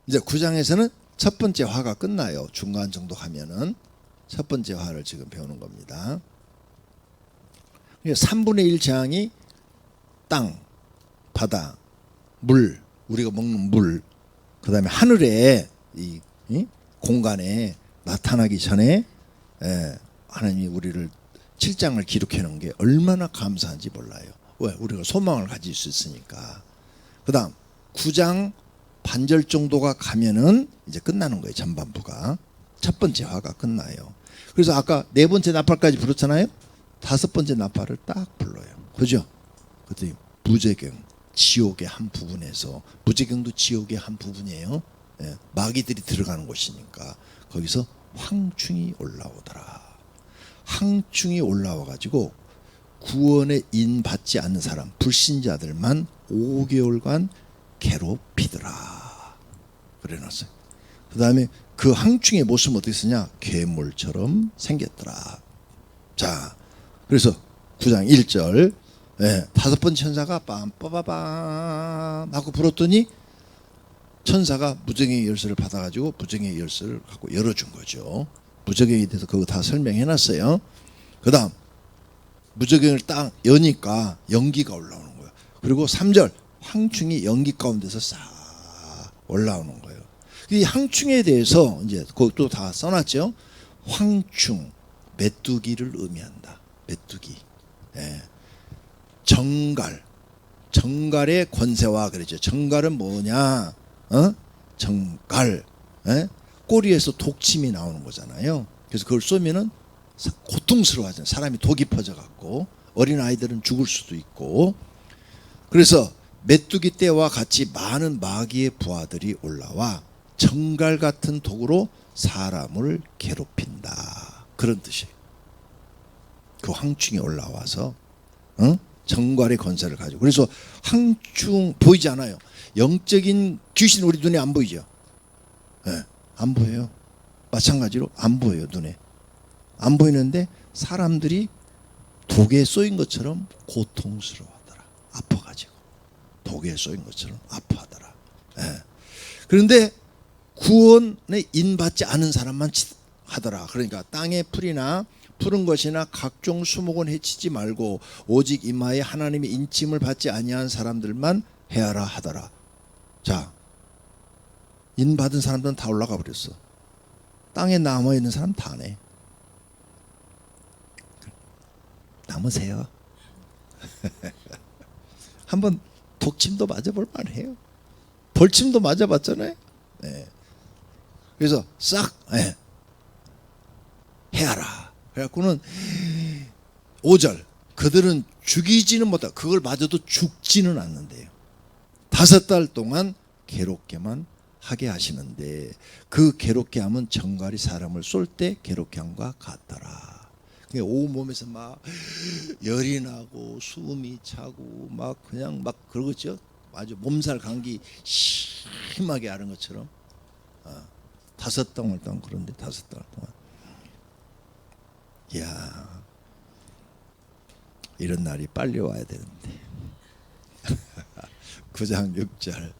이제 9장에서는 첫 번째 화가 끝나요. 중간 정도 가면은 첫 번째 화를 지금 배우는 겁니다. 3분의 1 재앙이 땅, 바다, 물, 우리가 먹는 물, 그 다음에 하늘에 이 공간에 나타나기 전에 하나님이 우리를 7장을 기록해 놓은 게 얼마나 감사한지 몰라요. 왜? 우리가 소망을 가질 수 있으니까. 그 다음 9장 반절 정도가 가면은 이제 끝나는 거예요. 전반부가. 첫 번째 화가 끝나요. 그래서 아까 네 번째 나팔까지 부르잖아요. 다섯 번째 나팔을 딱 불러요. 그죠? 그때 무저경, 지옥의 한 부분에서, 무저경도 지옥의 한 부분이에요. 마귀들이 들어가는 곳이니까 거기서 황충이 올라오더라. 황충이 올라와 가지고 구원의 인 받지 않는 사람, 불신자들만 5개월간 괴롭히더라. 그래놨어요. 그 다음에 그 황충의 모습은 어떻게 쓰냐? 괴물처럼 생겼더라. 자, 그래서 9장 1절 다섯 번 천사가 빰빠바밤 하고 불었더니 천사가 무저갱의 열쇠를 받아가지고 무저갱의 열쇠를 갖고 열어준 거죠. 무저갱에 대해서 그거 다 설명해놨어요. 그 다음 무저갱을 딱 여니까 연기가 올라오는 거예요. 그리고 3절 황충이 연기 가운데서 싹 올라오는 거예요. 이 황충에 대해서 이제 그것도 다 써놨죠. 황충, 메뚜기를 의미한다. 메뚜기. 정갈, 정갈의 권세와 그러죠. 정갈은 뭐냐? 정갈, 꼬리에서 독침이 나오는 거잖아요. 그래서 그걸 쏘면은 고통스러워하잖아요. 사람이 독이 퍼져갖고 어린 아이들은 죽을 수도 있고. 그래서 메뚜기 떼와 같이 많은 마귀의 부하들이 올라와 정갈 같은 독으로 사람을 괴롭힌다. 그런 뜻이에요. 그 황충이 올라와서 정갈의 권세를 가지고. 그래서 황충 보이지 않아요. 영적인 귀신 우리 눈에 안 보이죠. 안 보여요. 마찬가지로 안 보여요. 눈에 안 보이는데 사람들이 독에 쏘인 것처럼 고통스러워하더라. 아파가지고 독에 쏘인 것처럼 아파하더라. 그런데 구원에 인받지 않은 사람만 하더라. 그러니까 땅의 풀이나 푸른 것이나 각종 수목은 해치지 말고 오직 이마에 하나님의 인침을 받지 아니한 사람들만 해하라 하더라. 자, 인받은 사람들은 다 올라가 버렸어. 땅에 남아있는 사람 다네. 남으세요. 한번 독침도 맞아볼 만해요. 벌침도 맞아봤잖아요. 그래서 싹 해하라. 그래갖고는 5절 그들은 죽이지는 못하, 그걸 맞아도 죽지는 않는데요. 5달 동안 괴롭게만 하게 하시는데 그 괴롭게 함은 정갈이 사람을 쏠 때 괴롭게 함과 같더라. 온몸에서 막 열이 나고 숨이 차고 막 그냥 막 그러겠죠. 아주 몸살 감기 심하게 앓은 것처럼 5달 동안 그런데 5달 동안. 이야, 이런 날이 빨리 와야 되는데. 9장 6절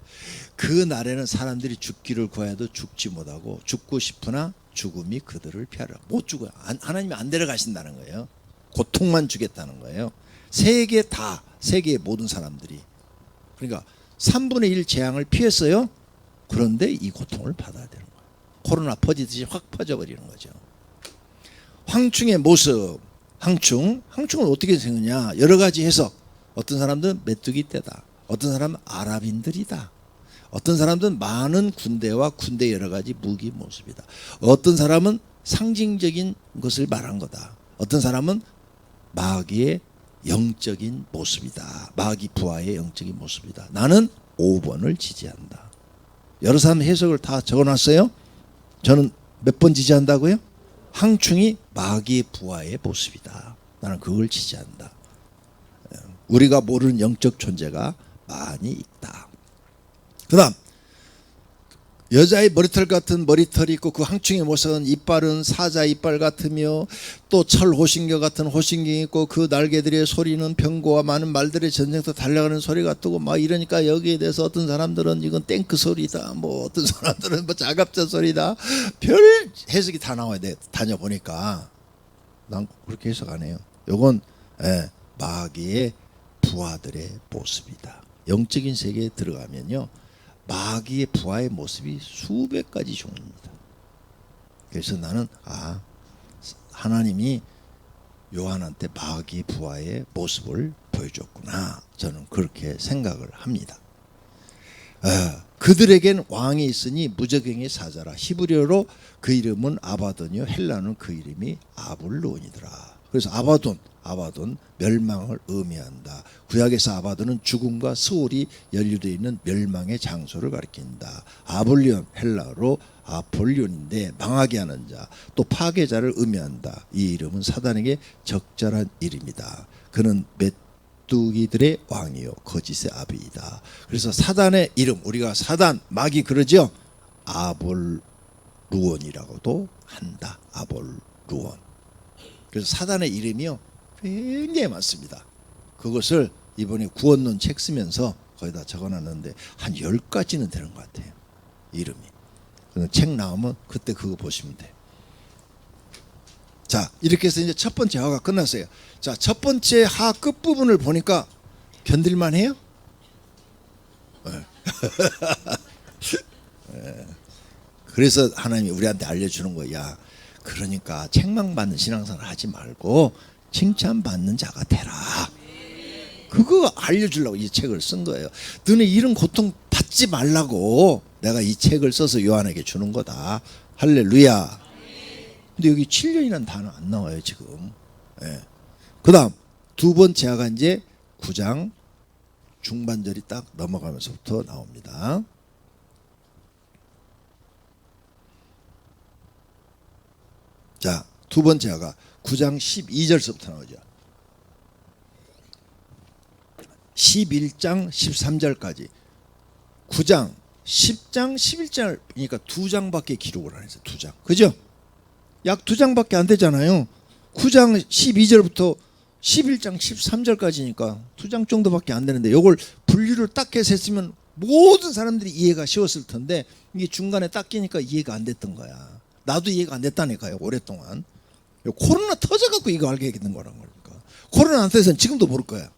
그 날에는 사람들이 죽기를 구해도 죽지 못하고 죽고 싶으나 죽음이 그들을 피하라. 못 죽어요. 하나님이 안 데려가신다는 거예요. 고통만 주겠다는 거예요. 세계의 모든 사람들이. 그러니까 3분의 1 재앙을 피했어요. 그런데 이 고통을 받아야 되는 거예요. 코로나 퍼지듯이 확 퍼져버리는 거죠. 황충의 모습. 황충은 어떻게 생겼냐? 여러 가지 해석. 어떤 사람들은 메뚜기 떼다. 어떤 사람은 아랍인들이다. 어떤 사람들은 많은 군대와 군대 여러 가지 무기 모습이다. 어떤 사람은 상징적인 것을 말한 거다. 어떤 사람은 마귀의 영적인 모습이다. 마귀 부하의 영적인 모습이다. 나는 5번을 지지한다. 여러 사람 해석을 다 적어놨어요. 저는 몇 번 지지한다고요? 황충이 마귀의 부하의 모습이다. 나는 그걸 지지한다. 우리가 모르는 영적 존재가 많이 있다. 그 다음 여자의 머리털 같은 머리털이 있고 그 항충의 모습은 이빨은 사자 이빨 같으며 또 철 호신경 같은 호신경이 있고 그 날개들의 소리는 병고와 많은 말들의 전쟁터 달려가는 소리 같고 막 이러니까 여기에 대해서 어떤 사람들은 이건 탱크 소리다 뭐 어떤 사람들은 뭐 자갑자 소리다 별 해석이 다 나와야 돼. 다녀보니까 난 그렇게 해석 안 해요. 요건 마귀의 부하들의 모습이다. 영적인 세계에 들어가면요 마귀의 부하의 모습이 수백 가지 종류입니다. 그래서 나는 하나님이 요한한테 마귀 부하의 모습을 보여줬구나. 저는 그렇게 생각을 합니다. 그들에겐 왕이 있으니 무저갱의 사자라. 히브리어로 그 이름은 아바돈이요 헬라는 그 이름이 아볼론이더라. 그래서 아바돈 멸망을 의미한다. 구약에서 아바돈은 죽음과 스올이 연루되어 있는 멸망의 장소를 가리킨다. 아볼리온 헬라어로 아폴리온인데 망하게 하는 자, 또 파괴자를 의미한다. 이 이름은 사단에게 적절한 이름이다. 그는 메뚜기들의 왕이요 거짓의 아비이다. 그래서 사단의 이름, 우리가 사단 마귀 그러죠. 아볼루온이라고도 한다. 아볼루온. 그래서 사단의 이름이요 굉장히 많습니다. 그것을 이번에 구원론 책 쓰면서 거기다 적어놨는데 한 10가지는 되는 것 같아요. 이름이. 책 나오면 그때 그거 보시면 돼요. 자, 이렇게 해서 이제 첫 번째 하가 끝났어요. 자, 첫 번째 하 끝부분을 보니까 견딜만 해요? 그래서 하나님이 우리한테 알려주는 거야. 그러니까 책망받는 신앙생활 하지 말고 칭찬받는 자가 되라. 그거 알려주려고 이 책을 쓴 거예요. 너네 이런 고통 받지 말라고 내가 이 책을 써서 요한에게 주는 거다. 할렐루야. 근데 여기 7년이라는 단어 안 나와요 지금. 그 다음 두 번째 하가 이제 9장 중반절이 딱 넘어가면서부터 나옵니다. 자, 두 번째 하가 9장 12절서부터 나오죠. 11장 13절까지 9장 10장 11절 그러니까 2장밖에 기록을 안 했어요. 2장. 그죠? 약 2장밖에 안 되잖아요. 9장 12절부터 11장 13절까지니까 2장 정도밖에 안 되는데 이걸 분류를 딱 해서 했으면 모든 사람들이 이해가 쉬웠을 텐데 이게 중간에 딱 끼니까 이해가 안 됐던 거야. 나도 이해가 안 됐다니까요. 오랫동안. 코로나 터져갖고 이거 알게 된 거란 거니까. 코로나 안 터져서는 지금도 모를 거야.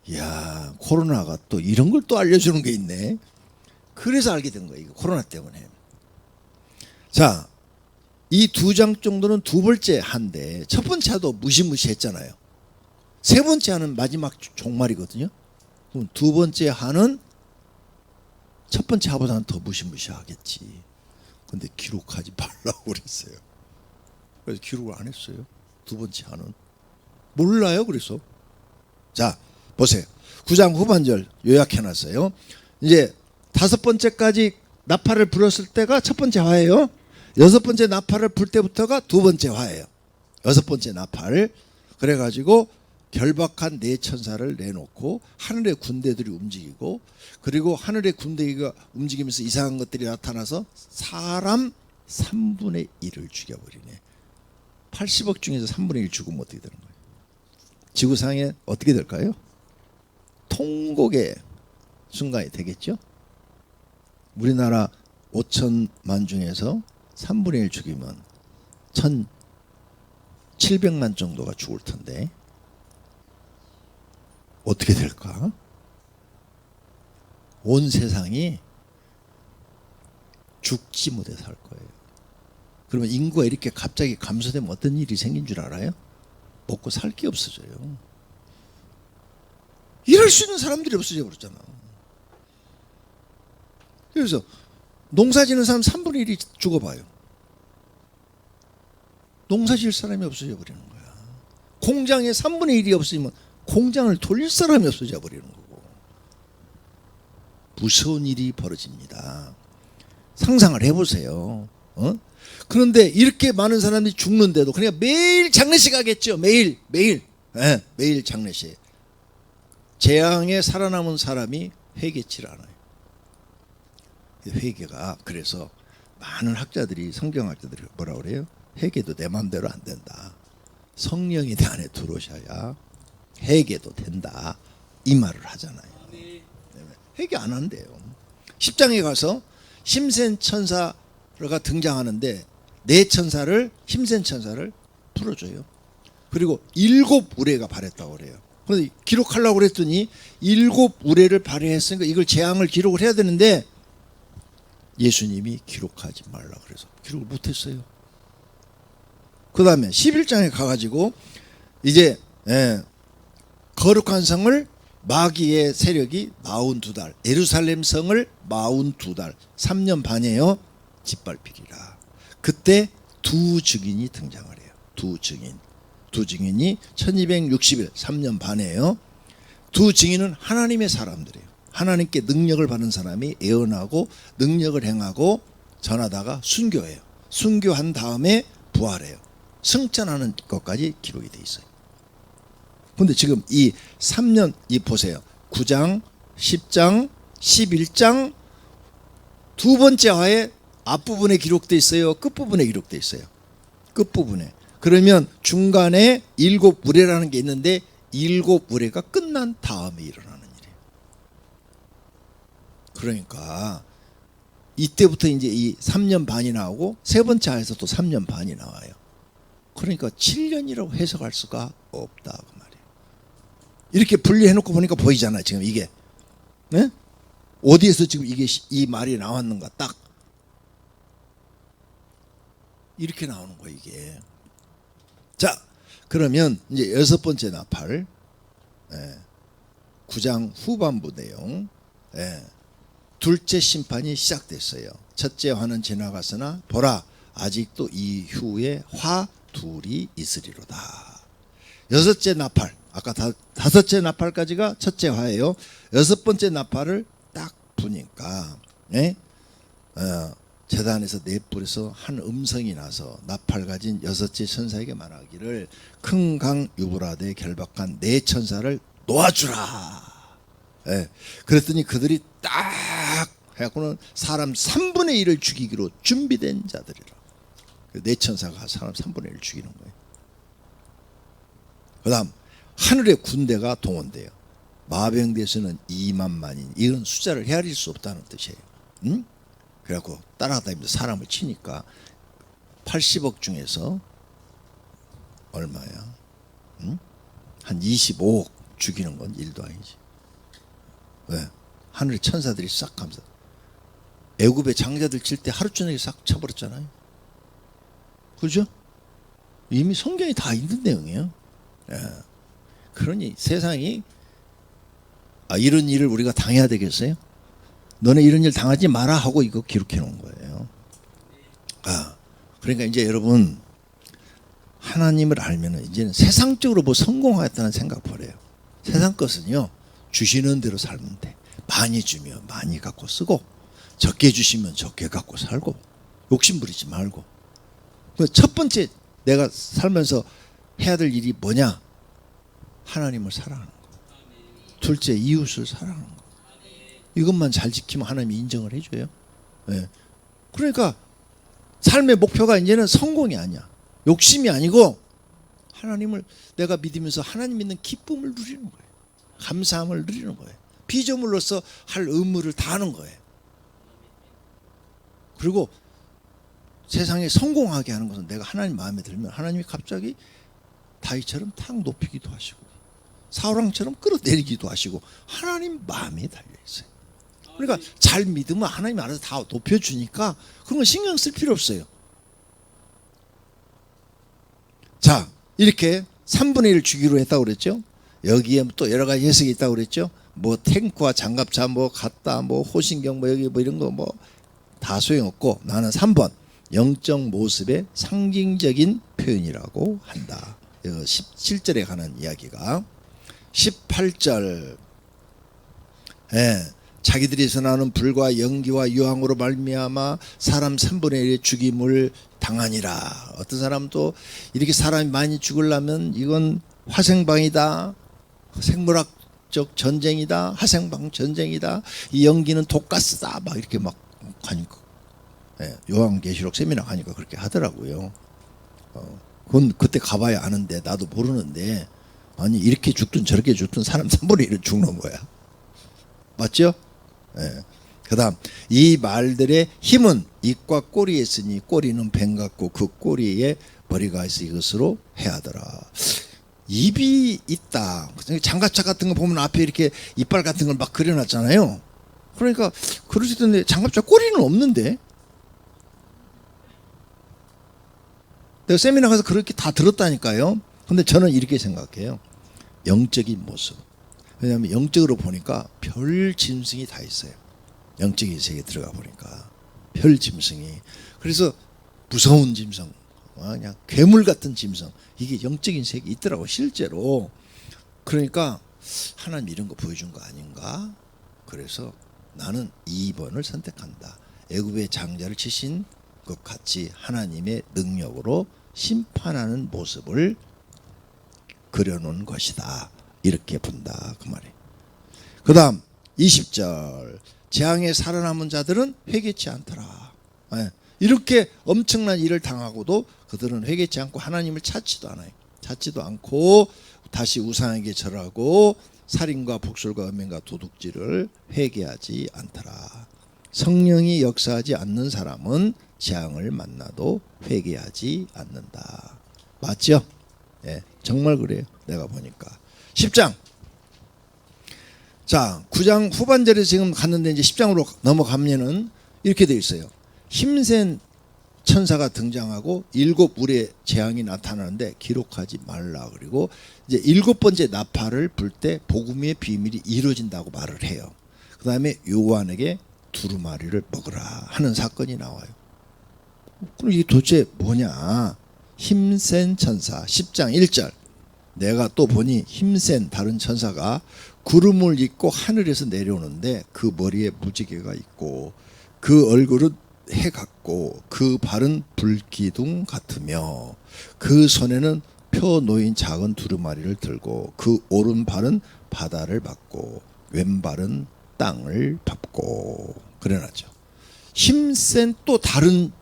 이야, 코로나가 또 이런 걸 또 알려주는 게 있네. 그래서 알게 된 거예요. 이거 코로나 때문에. 자, 이 2장 정도는 두 번째 한데 첫 번째 하도 무시무시했잖아요. 세 번째 하는 마지막 종말이거든요. 그럼 두 번째 하는 첫 번째 하보다는 더 무시무시하겠지. 근데 기록하지 말라고 그랬어요. 그래서 기록을 안 했어요. 두 번째 하는. 몰라요. 그래서. 자, 보세요. 9장 후반절 요약해놨어요. 이제 다섯 번째까지 나팔을 불었을 때가 첫 번째 화예요. 여섯 번째 나팔을 불 때부터가 두 번째 화예요. 여섯 번째 나팔. 그래가지고 결박한 네 천사를 내놓고 하늘의 군대들이 움직이고 그리고 하늘의 군대가 움직이면서 이상한 것들이 나타나서 사람 3분의 1을 죽여버리네. 80억 중에서 3분의 1 죽으면 어떻게 되는 거예요? 지구상에 어떻게 될까요? 통곡의 순간이 되겠죠. 우리나라 5천만 중에서 3분의 1 죽이면 1,700만 정도가 죽을 텐데 어떻게 될까? 온 세상이 죽지 못해 살 거예요. 그러면 인구가 이렇게 갑자기 감소되면 어떤 일이 생긴 줄 알아요? 먹고 살 게 없어져요. 일할 수 있는 사람들이 없어져 버렸잖아. 그래서 농사 지는 사람 3분의 1이 죽어봐요. 농사 지을 사람이 없어져 버리는 거야. 공장에 3분의 1이 없으면 공장을 돌릴 사람이 없어져 버리는 거고. 무서운 일이 벌어집니다. 상상을 해보세요. 그런데 이렇게 많은 사람들이 죽는데도 그냥 매일 장례식 하겠죠. 매일 장례식. 재앙에 살아남은 사람이 회개치를 않아요. 회개가. 그래서 많은 학자들이, 성경학자들이 뭐라 그래요? 회개도 내 마음대로 안 된다. 성령이 내 안에 들어오셔야 회개도 된다. 이 말을 하잖아요. 회개 안 한대요. 10장에 가서 힘센 천사가 등장하는데 네 천사를, 힘센 천사를 풀어줘요. 그리고 7 우레가 발했다고 그래요. 그런데 기록하려고 그랬더니 7 우레를 발휘했으니까 이걸 재앙을 기록을 해야 되는데 예수님이 기록하지 말라 그래서 기록을 못했어요. 그 다음에 11장에 가가지고 이제 거룩한 성을 마귀의 세력이 42달, 예루살렘 성을 42달, 3년 반이에요. 짓밟히리라. 그때 두 증인이 등장을 해요. 두 증인이 1260일, 3년 반이에요. 두 증인은 하나님의 사람들이에요. 하나님께 능력을 받은 사람이 예언하고 능력을 행하고 전하다가 순교해요. 순교한 다음에 부활해요. 승천하는 것까지 기록이 돼 있어요. 근데 지금 이 3년, 이 보세요. 9장, 10장, 11장 두 번째 화에 앞부분에 기록돼 있어요. 끝부분에 기록돼 있어요. 끝부분에. 그러면 중간에 7 우레라는 게 있는데 7 우레가 끝난 다음에 일어나는 일이에요. 그러니까 이때부터 이제 이 3년 반이 나오고 세 번째 화에서 또 3년 반이 나와요. 그러니까 7년이라고 해석할 수가 없다 그 말이에요. 이렇게 분리해 놓고 보니까 보이잖아요. 지금 이게 네? 어디에서 지금 이게 이 말이 나왔는가 딱 이렇게 나오는 거예요. 이게. 자, 그러면 이제 6번째 나팔 9장 후반부 내용 둘째 심판이 시작됐어요. 첫째 화는 지나갔으나 보라 아직도 이후에 화 둘이 있으리로다. 6째 나팔, 아까 5째 나팔까지가 첫째 화예요. 6번째 나팔을 딱 부니까 제단에서 넷불에서 한 음성이 나서 나팔 가진 6째 천사에게 말하기를 큰 강 유브라데 결박한 네 천사를 놓아주라. 그랬더니 그들이 딱 해갖고는 사람 3분의 1을 죽이기로 준비된 자들이라. 네 천사가 사람 3분의 1을 죽이는 거예요. 그 다음 하늘의 군대가 동원돼요. 마병대에서는 2만만인. 이건 숫자를 헤아릴 수 없다는 뜻이에요. 응? 그래갖고 따라다니면서 사람을 치니까 80억 중에서 얼마야? 응? 한 25억 죽이는 건 일도 아니지. 왜? 하늘의 천사들이 싹 감싸. 애굽의 장자들 칠 때 하루 저녁에 싹 쳐버렸잖아요. 그죠? 이미 성경에 다 있는 내용이에요. 그러니 세상이 이런 일을 우리가 당해야 되겠어요? 너네 이런 일 당하지 마라 하고 이거 기록해 놓은 거예요. 그러니까 이제 여러분 하나님을 알면은 이제는 세상적으로 뭐 성공하겠다는 생각 버려요. 세상 것은요 주시는 대로 살면 돼. 많이 주면 많이 갖고 쓰고 적게 주시면 적게 갖고 살고 욕심 부리지 말고. 첫 번째 내가 살면서 해야 될 일이 뭐냐? 하나님을 사랑하는 거. 둘째 이웃을 사랑하는 거. 이것만 잘 지키면 하나님이 인정을 해줘요. 그러니까 삶의 목표가 이제는 성공이 아니야. 욕심이 아니고 하나님을 내가 믿으면서 하나님 믿는 기쁨을 누리는 거예요. 감사함을 누리는 거예요. 피조물로서 할 의무를 다하는 거예요. 그리고 세상에 성공하게 하는 것은 내가 하나님 마음에 들면 하나님이 갑자기 다윗처럼 탁 높이기도 하시고 사울왕처럼 끌어내리기도 하시고 하나님 마음에 달려있어요. 그러니까 잘 믿으면 하나님이 알아서 다 높여주니까 그런 건 신경 쓸 필요 없어요. 자, 이렇게 3분의 1을 주기로 했다고 그랬죠. 여기에 또 여러 가지 해석이 있다고 그랬죠. 뭐 탱크와 장갑차 뭐 갔다 뭐 호신경 뭐 여기 뭐 이런 거 뭐 다 소용없고 나는 3번 영적 모습의 상징적인 표현이라고 한다. 17절에 관한 이야기가 18절 자기들에서 나오는 불과 연기와 유황으로 말미암아 사람 3분의 1의 죽임을 당하니라. 어떤 사람은 또 이렇게 사람이 많이 죽으려면 이건 화생방이다. 생물학적 전쟁이다. 화생방 전쟁이다. 이 연기는 독가스다. 막 이렇게 막 가니까 요한계시록 세미나 가니까 그렇게 하더라고요. 그건 그때 가봐야 아는데 나도 모르는데 아니 이렇게 죽든 저렇게 죽든 사람 3분의 1은 죽는 거야. 맞죠? 그다음 이 말들의 힘은 입과 꼬리에 있으니 꼬리는 뱀 같고 그 꼬리에 머리가 있어 이것으로 해하더라. 입이 있다. 장갑차 같은 거 보면 앞에 이렇게 이빨 같은 걸 막 그려놨잖아요. 그러니까 그러시던데 장갑차 꼬리는 없는데. 내가 세미나 가서 그렇게 다 들었다니까요. 근데 저는 이렇게 생각해요. 영적인 모습. 왜냐하면 영적으로 보니까 별 짐승이 다 있어요. 영적인 세계에 들어가 보니까 별 짐승이. 그래서 무서운 짐승, 그냥 괴물 같은 짐승, 이게 영적인 세계에 있더라고 실제로. 그러니까 하나님 이런 거 보여준 거 아닌가. 그래서 나는 2번을 선택한다. 애굽의 장자를 치신 것 같이 하나님의 능력으로 심판하는 모습을 그려놓은 것이다. 이렇게 본다 그 말이에요. 그 다음 20절 재앙에 살아남은 자들은 회개치 않더라. 이렇게 엄청난 일을 당하고도 그들은 회개치 않고 하나님을 찾지도 않아요. 찾지도 않고 다시 우상에게 절하고 살인과 복술과 음행과 도둑질을 회개하지 않더라. 성령이 역사하지 않는 사람은 재앙을 만나도 회개하지 않는다. 맞죠? 정말 그래요. 내가 보니까 10장. 자, 9장 후반절에 지금 갔는데 이제 10장으로 넘어가면은 이렇게 되어 있어요. 힘센 천사가 등장하고 7물의 재앙이 나타나는데 기록하지 말라. 그리고 이제 7번째 나팔을 불 때 복음의 비밀이 이루어진다고 말을 해요. 그 다음에 요한에게 두루마리를 먹으라 하는 사건이 나와요. 그럼 이게 도대체 뭐냐? 힘센 천사 10장 1절 내가 또 보니 힘센 다른 천사가 구름을 입고 하늘에서 내려오는데 그 머리에 무지개가 있고 그 얼굴은 해 같고 그 발은 불기둥 같으며 그 손에는 펴 놓인 작은 두루마리를 들고 그 오른발은 바다를 밟고 왼발은 땅을 밟고 그래놨죠. 힘센 또 다른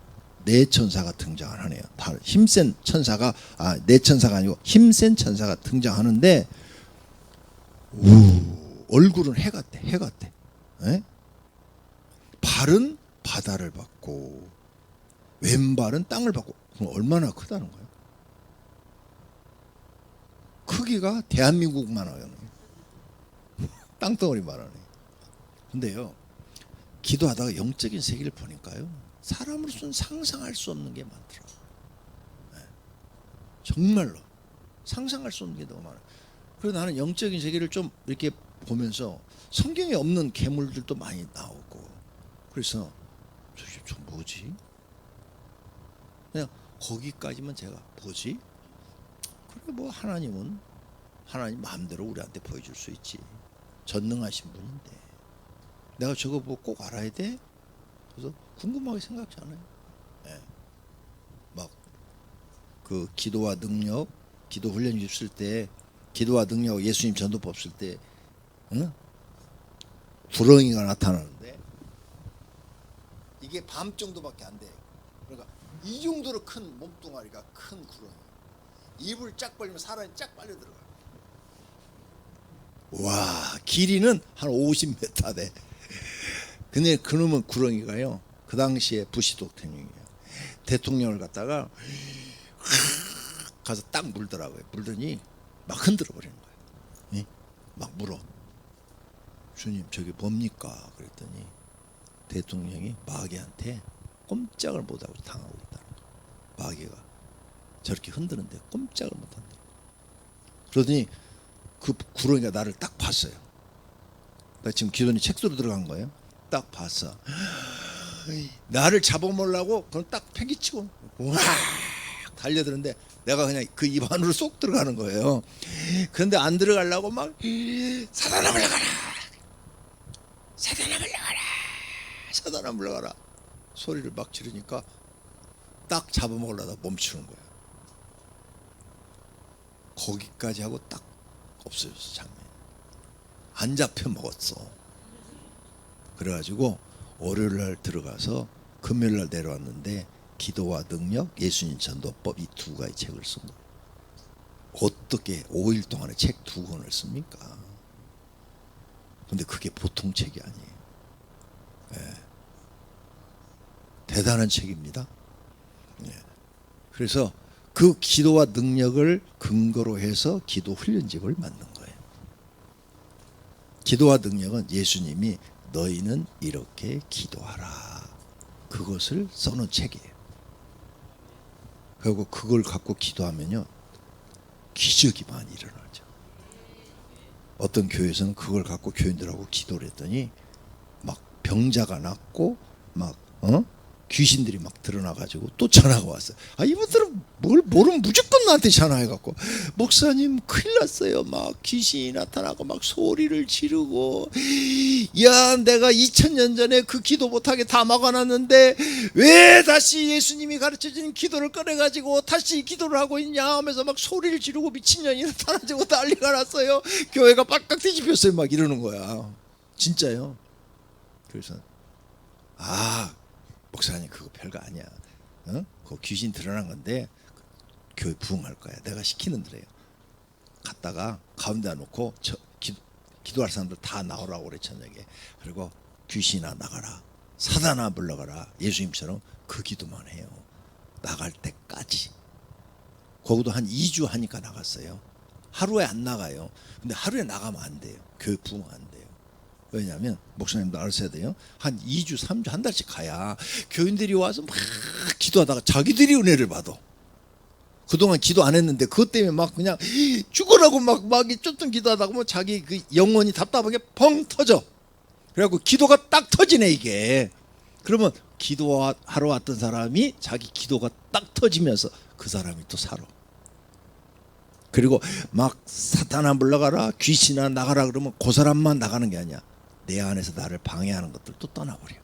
네 천사가 등장하네요. 힘센 천사가 네 천사가 아니고 힘센 천사가 등장하는데 얼굴은 해 같대. 해 같대. 발은 바다를 밟고 왼발은 땅을 밟고. 그럼 얼마나 크다는 거예요? 크기가 대한민국만 해요. 땅덩어리만 하네. 근데요, 기도하다가 영적인 세계를 보니까요, 사람으로서는 상상할 수 없는 게 많더라고요. 정말로 상상할 수 없는 게 너무 많아요. 그래서 나는 영적인 세계를 좀 이렇게 보면서 성경에 없는 괴물들도 많이 나오고, 그래서 저 뭐지? 그냥 거기까지만 제가 보지. 그래 뭐 하나님은 하나님 마음대로 우리한테 보여줄 수 있지. 전능하신 분인데 내가 저거 보고 꼭 알아야 돼? 그래서 궁금하게 생각지 않아요. 막 그 기도와 능력, 기도 훈련 있을 때, 기도와 능력, 예수님 전도법 쓸 때, 구렁이가 나타나는데 이게 밤 정도밖에 안 돼. 그러니까 이 정도로 큰 몸뚱아리가 큰 구렁이. 입을 쫙 벌리면 사람이 쫙 빨려 들어가. 와, 길이는 한 50m 돼. 근데 그놈은 구렁이가요, 그 당시에 부시 대통령이에요. 대통령을 갖다가 가서 딱 물더라고요. 물더니 막 흔들어 버리는 거예요. 막 물어. 주님 저게 뭡니까? 그랬더니 대통령이 마귀한테 꼼짝을 못하고 당하고 있다는 거예요. 마귀가 저렇게 흔드는데 꼼짝을 못한다. 그러더니 그 구렁이가 나를 딱 봤어요. 나 지금 기도니 책소로 들어간 거예요. 딱 봤어. 나를 잡아먹으려고 그럼 딱 패기치고 와 달려드는데 내가 그냥 그 입 안으로 쏙 들어가는 거예요. 그런데 안 들어가려고 막 사단아 물러가라, 사단아 물러가라, 사단아 물러가라 소리를 막 지르니까 딱 잡아먹으려다 멈추는 거예요. 거기까지 하고 딱 없어졌어. 장면 안 잡혀 먹었어. 그래가지고 월요일 날 들어가서 금요일 날 내려왔는데 기도와 능력, 예수님 전도법 이 두 가지 책을 쓴 거예요. 어떻게 5일 동안에 책 2권을 씁니까? 근데 그게 보통 책이 아니에요. 예. 대단한 책입니다. 예. 그래서 그 기도와 능력을 근거로 해서 기도 훈련집을 만든 거예요. 기도와 능력은 예수님이 너희는 이렇게 기도하라. 그것을 써놓은 책이에요. 그리고 그걸 갖고 기도하면요. 기적이 많이 일어나죠. 어떤 교회에서는 그걸 갖고 교인들하고 기도를 했더니 막 병자가 낫고 막 귀신들이 막 드러나가지고 또 전화가 왔어요. 아, 이분들은 뭘 모르면 무조건 나한테 전화해갖고 목사님 큰일 났어요. 막 귀신이 나타나고 막 소리를 지르고, 야 내가 2000년 전에 그 기도 못하게 다 막아놨는데 왜 다시 예수님이 가르쳐준 기도를 꺼내가지고 다시 기도를 하고 있냐 하면서 막 소리를 지르고 미친년이 나타나지고 난리가 났어요. 교회가 빡빡 뒤집혔어요. 막 이러는 거야. 진짜요. 그래서 목사님 그거 별거 아니야. 그거 귀신 드러난 건데 교회 부흥할 거야. 내가 시키는 대로요. 갔다가 가운데 놓고 기도할 사람들 다 나오라고 그래 저녁에. 그리고 귀신아 나가라. 사단아 물러가라. 예수님처럼 그 기도만 해요. 나갈 때까지. 거기도 한 2주 하니까 나갔어요. 하루에 안 나가요. 근데 하루에 나가면 안 돼요. 교회 부흥 안 돼요. 왜냐하면 목사님도 알아야 돼요. 한 2주, 3주, 한 달씩 가야 교인들이 와서 막 기도하다가 자기들이 은혜를 받아. 그동안 기도 안 했는데 그것 때문에 막 그냥 죽으라고 막 쫓던 기도하다가 뭐 자기 그 영혼이 답답하게 펑 터져. 그래갖고 기도가 딱 터지네 이게. 그러면 기도하러 왔던 사람이 자기 기도가 딱 터지면서 그 사람이 또 살아. 그리고 막 사탄아 물러가라, 귀신아 나가라 그러면 그 사람만 나가는 게 아니야. 내 안에서 나를 방해하는 것들도 떠나버려.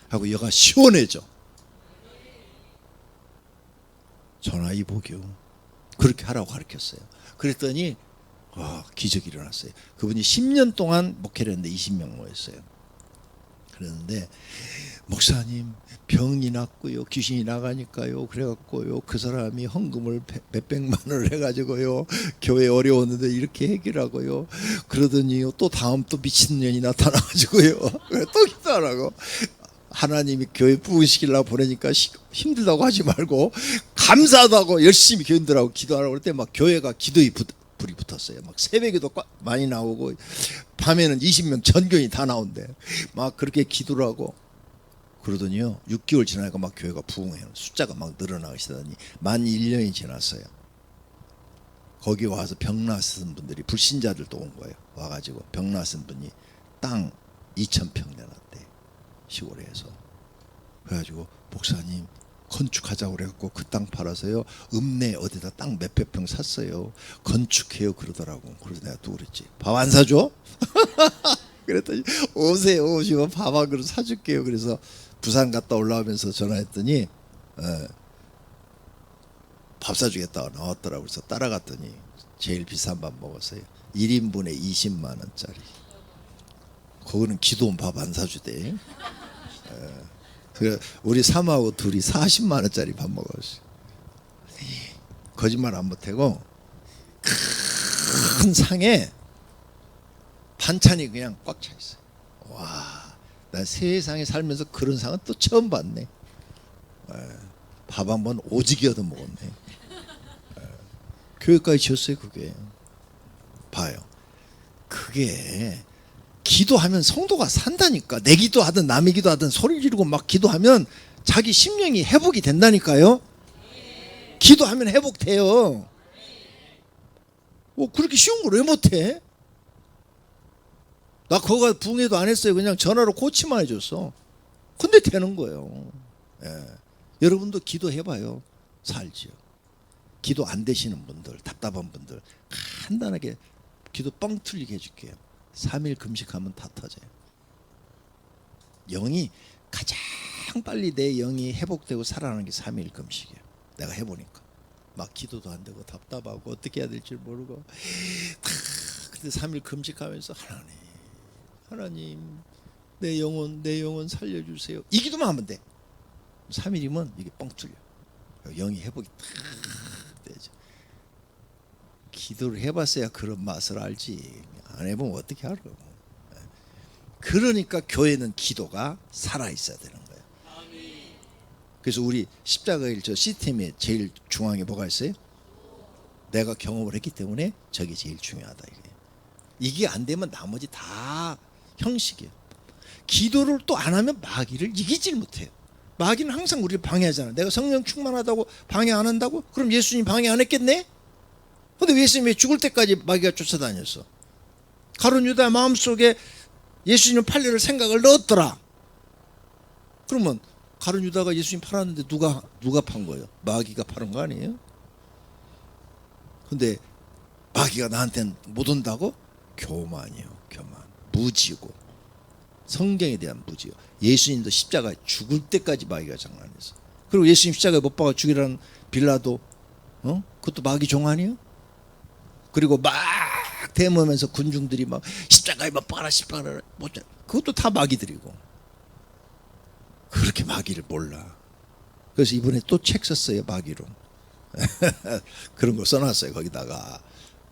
하고 여가 시원해져. 전화위복이요. 그렇게 하라고 가르쳤어요. 그랬더니 기적이 일어났어요. 그분이 10년 동안 목회를 했는데 20명 모였어요. 그랬는데 목사님 병이 났고요, 귀신이 나가니까요. 그래갖고요 그 사람이 헌금을 몇백만 원을 해가지고요 교회 어려웠는데 이렇게 해결하고요. 그러더니요 또 다음 또 미친년이 나타나가지고요 또 기도하라고. 하나님이 교회 부흥시키려고 보내니까 힘들다고 하지 말고 감사하다고 열심히 교인들하고 기도하라고 그럴 때 막 교회가 기도의 불이 붙었어요. 막 새벽에도 많이 나오고 밤에는 20명 전교인이 다 나온대. 막 그렇게 기도를 하고 그러더니요 6개월 지나니까 막 교회가 부흥해요. 숫자가 막 늘어나기 시작하더니 만 1년이 지났어요. 거기 와서 병 나신 분들이 불신자들도 온 거예요. 와가지고 병 나신 분이 땅 2,000평 내놨대. 시골에서. 그래가지고 목사님 건축하자고 그래갖고 그 땅 팔아서요 읍내 어디다 땅 몇백 평 샀어요. 건축해요 그러더라고. 그래서 내가 또 그랬지. 밥 안 사줘? 그랬더니 오세요. 오시면 밥 한 그릇 사줄게요. 그래서 부산 갔다 올라오면서 전화했더니 밥 사주겠다고 나왔더라고. 그래서 따라갔더니 제일 비싼 밥 먹었어요. 1인분에 20만 원짜리. 거기는 기도원 밥 안 사주대. 그래 우리 삼하고 둘이 40만 원짜리 밥 먹었어요. 거짓말 안 못하고 큰 상에 반찬이 그냥 꽉 차 있어요. 와, 나 세상에 살면서 그런 상은 또 처음 봤네. 밥 한 번 오지게 얻어 먹었네. 교회까지 지었어요 그게. 봐요. 그게 기도하면 성도가 산다니까. 내 기도하든 남의 기도하든 소리 지르고 막 기도하면 자기 심령이 회복이 된다니까요. 기도하면 회복돼요. 그렇게 쉬운 걸 왜 못해? 나 그거 부흥회도 안 했어요. 그냥 전화로 코치만 해줬어. 근데 되는 거예요. 여러분도 기도해봐요. 살지요. 기도 안 되시는 분들, 답답한 분들 간단하게 기도 뻥 뚫리게 해줄게요. 3일 금식하면 다 터져요. 영이 가장 빨리 내 영이 회복되고 살아나는 게 3일 금식이에요. 내가 해보니까 막 기도도 안 되고 답답하고 어떻게 해야 될지 모르고 근데 3일 금식하면서 하나님 내 영혼 살려주세요. 이 기도만 하면 돼. 3일이면 이게 뻥 뚫려. 영이 회복이 탁 되죠. 기도를 해봤어야 그런 맛을 알지. 안 해보면 어떻게 알아. 그러니까 교회는 기도가 살아있어야 되는 거예요. 그래서 우리 십자가일 저 시스템에 제일 중앙에 뭐가 있어요? 내가 경험을 했기 때문에 저게 제일 중요하다. 이게 안 되면 나머지 다 형식이에요. 기도를 또 안 하면 마귀를 이기질 못해요. 마귀는 항상 우리를 방해하잖아요. 내가 성령 충만하다고 방해 안 한다고? 그럼 예수님 방해 안 했겠네? 근데 예수님 왜 죽을 때까지 마귀가 쫓아다녔어? 가룟 유다 마음속에 예수님 팔려를 생각을 넣었더라. 그러면 가룟 유다가 예수님 팔았는데 누가 판 거예요? 마귀가 팔은 거 아니에요? 근데 마귀가 나한테는 못 온다고? 교만이요. 교만. 무지고. 성경에 대한 무지요. 예수님도 십자가에 죽을 때까지 마귀가 장난했어. 그리고 예수님 십자가에 못 박아 죽이라는 빌라도 그것도 마귀 종 아니에요? 그리고 막 대모하면서 군중들이 막 십자가에 못 박아라 십자가를 못 자. 그것도 다 마귀들이고. 그렇게 마귀를 몰라. 그래서 이번에 또 책 썼어요. 마귀로. 그런 거 써놨어요. 거기다가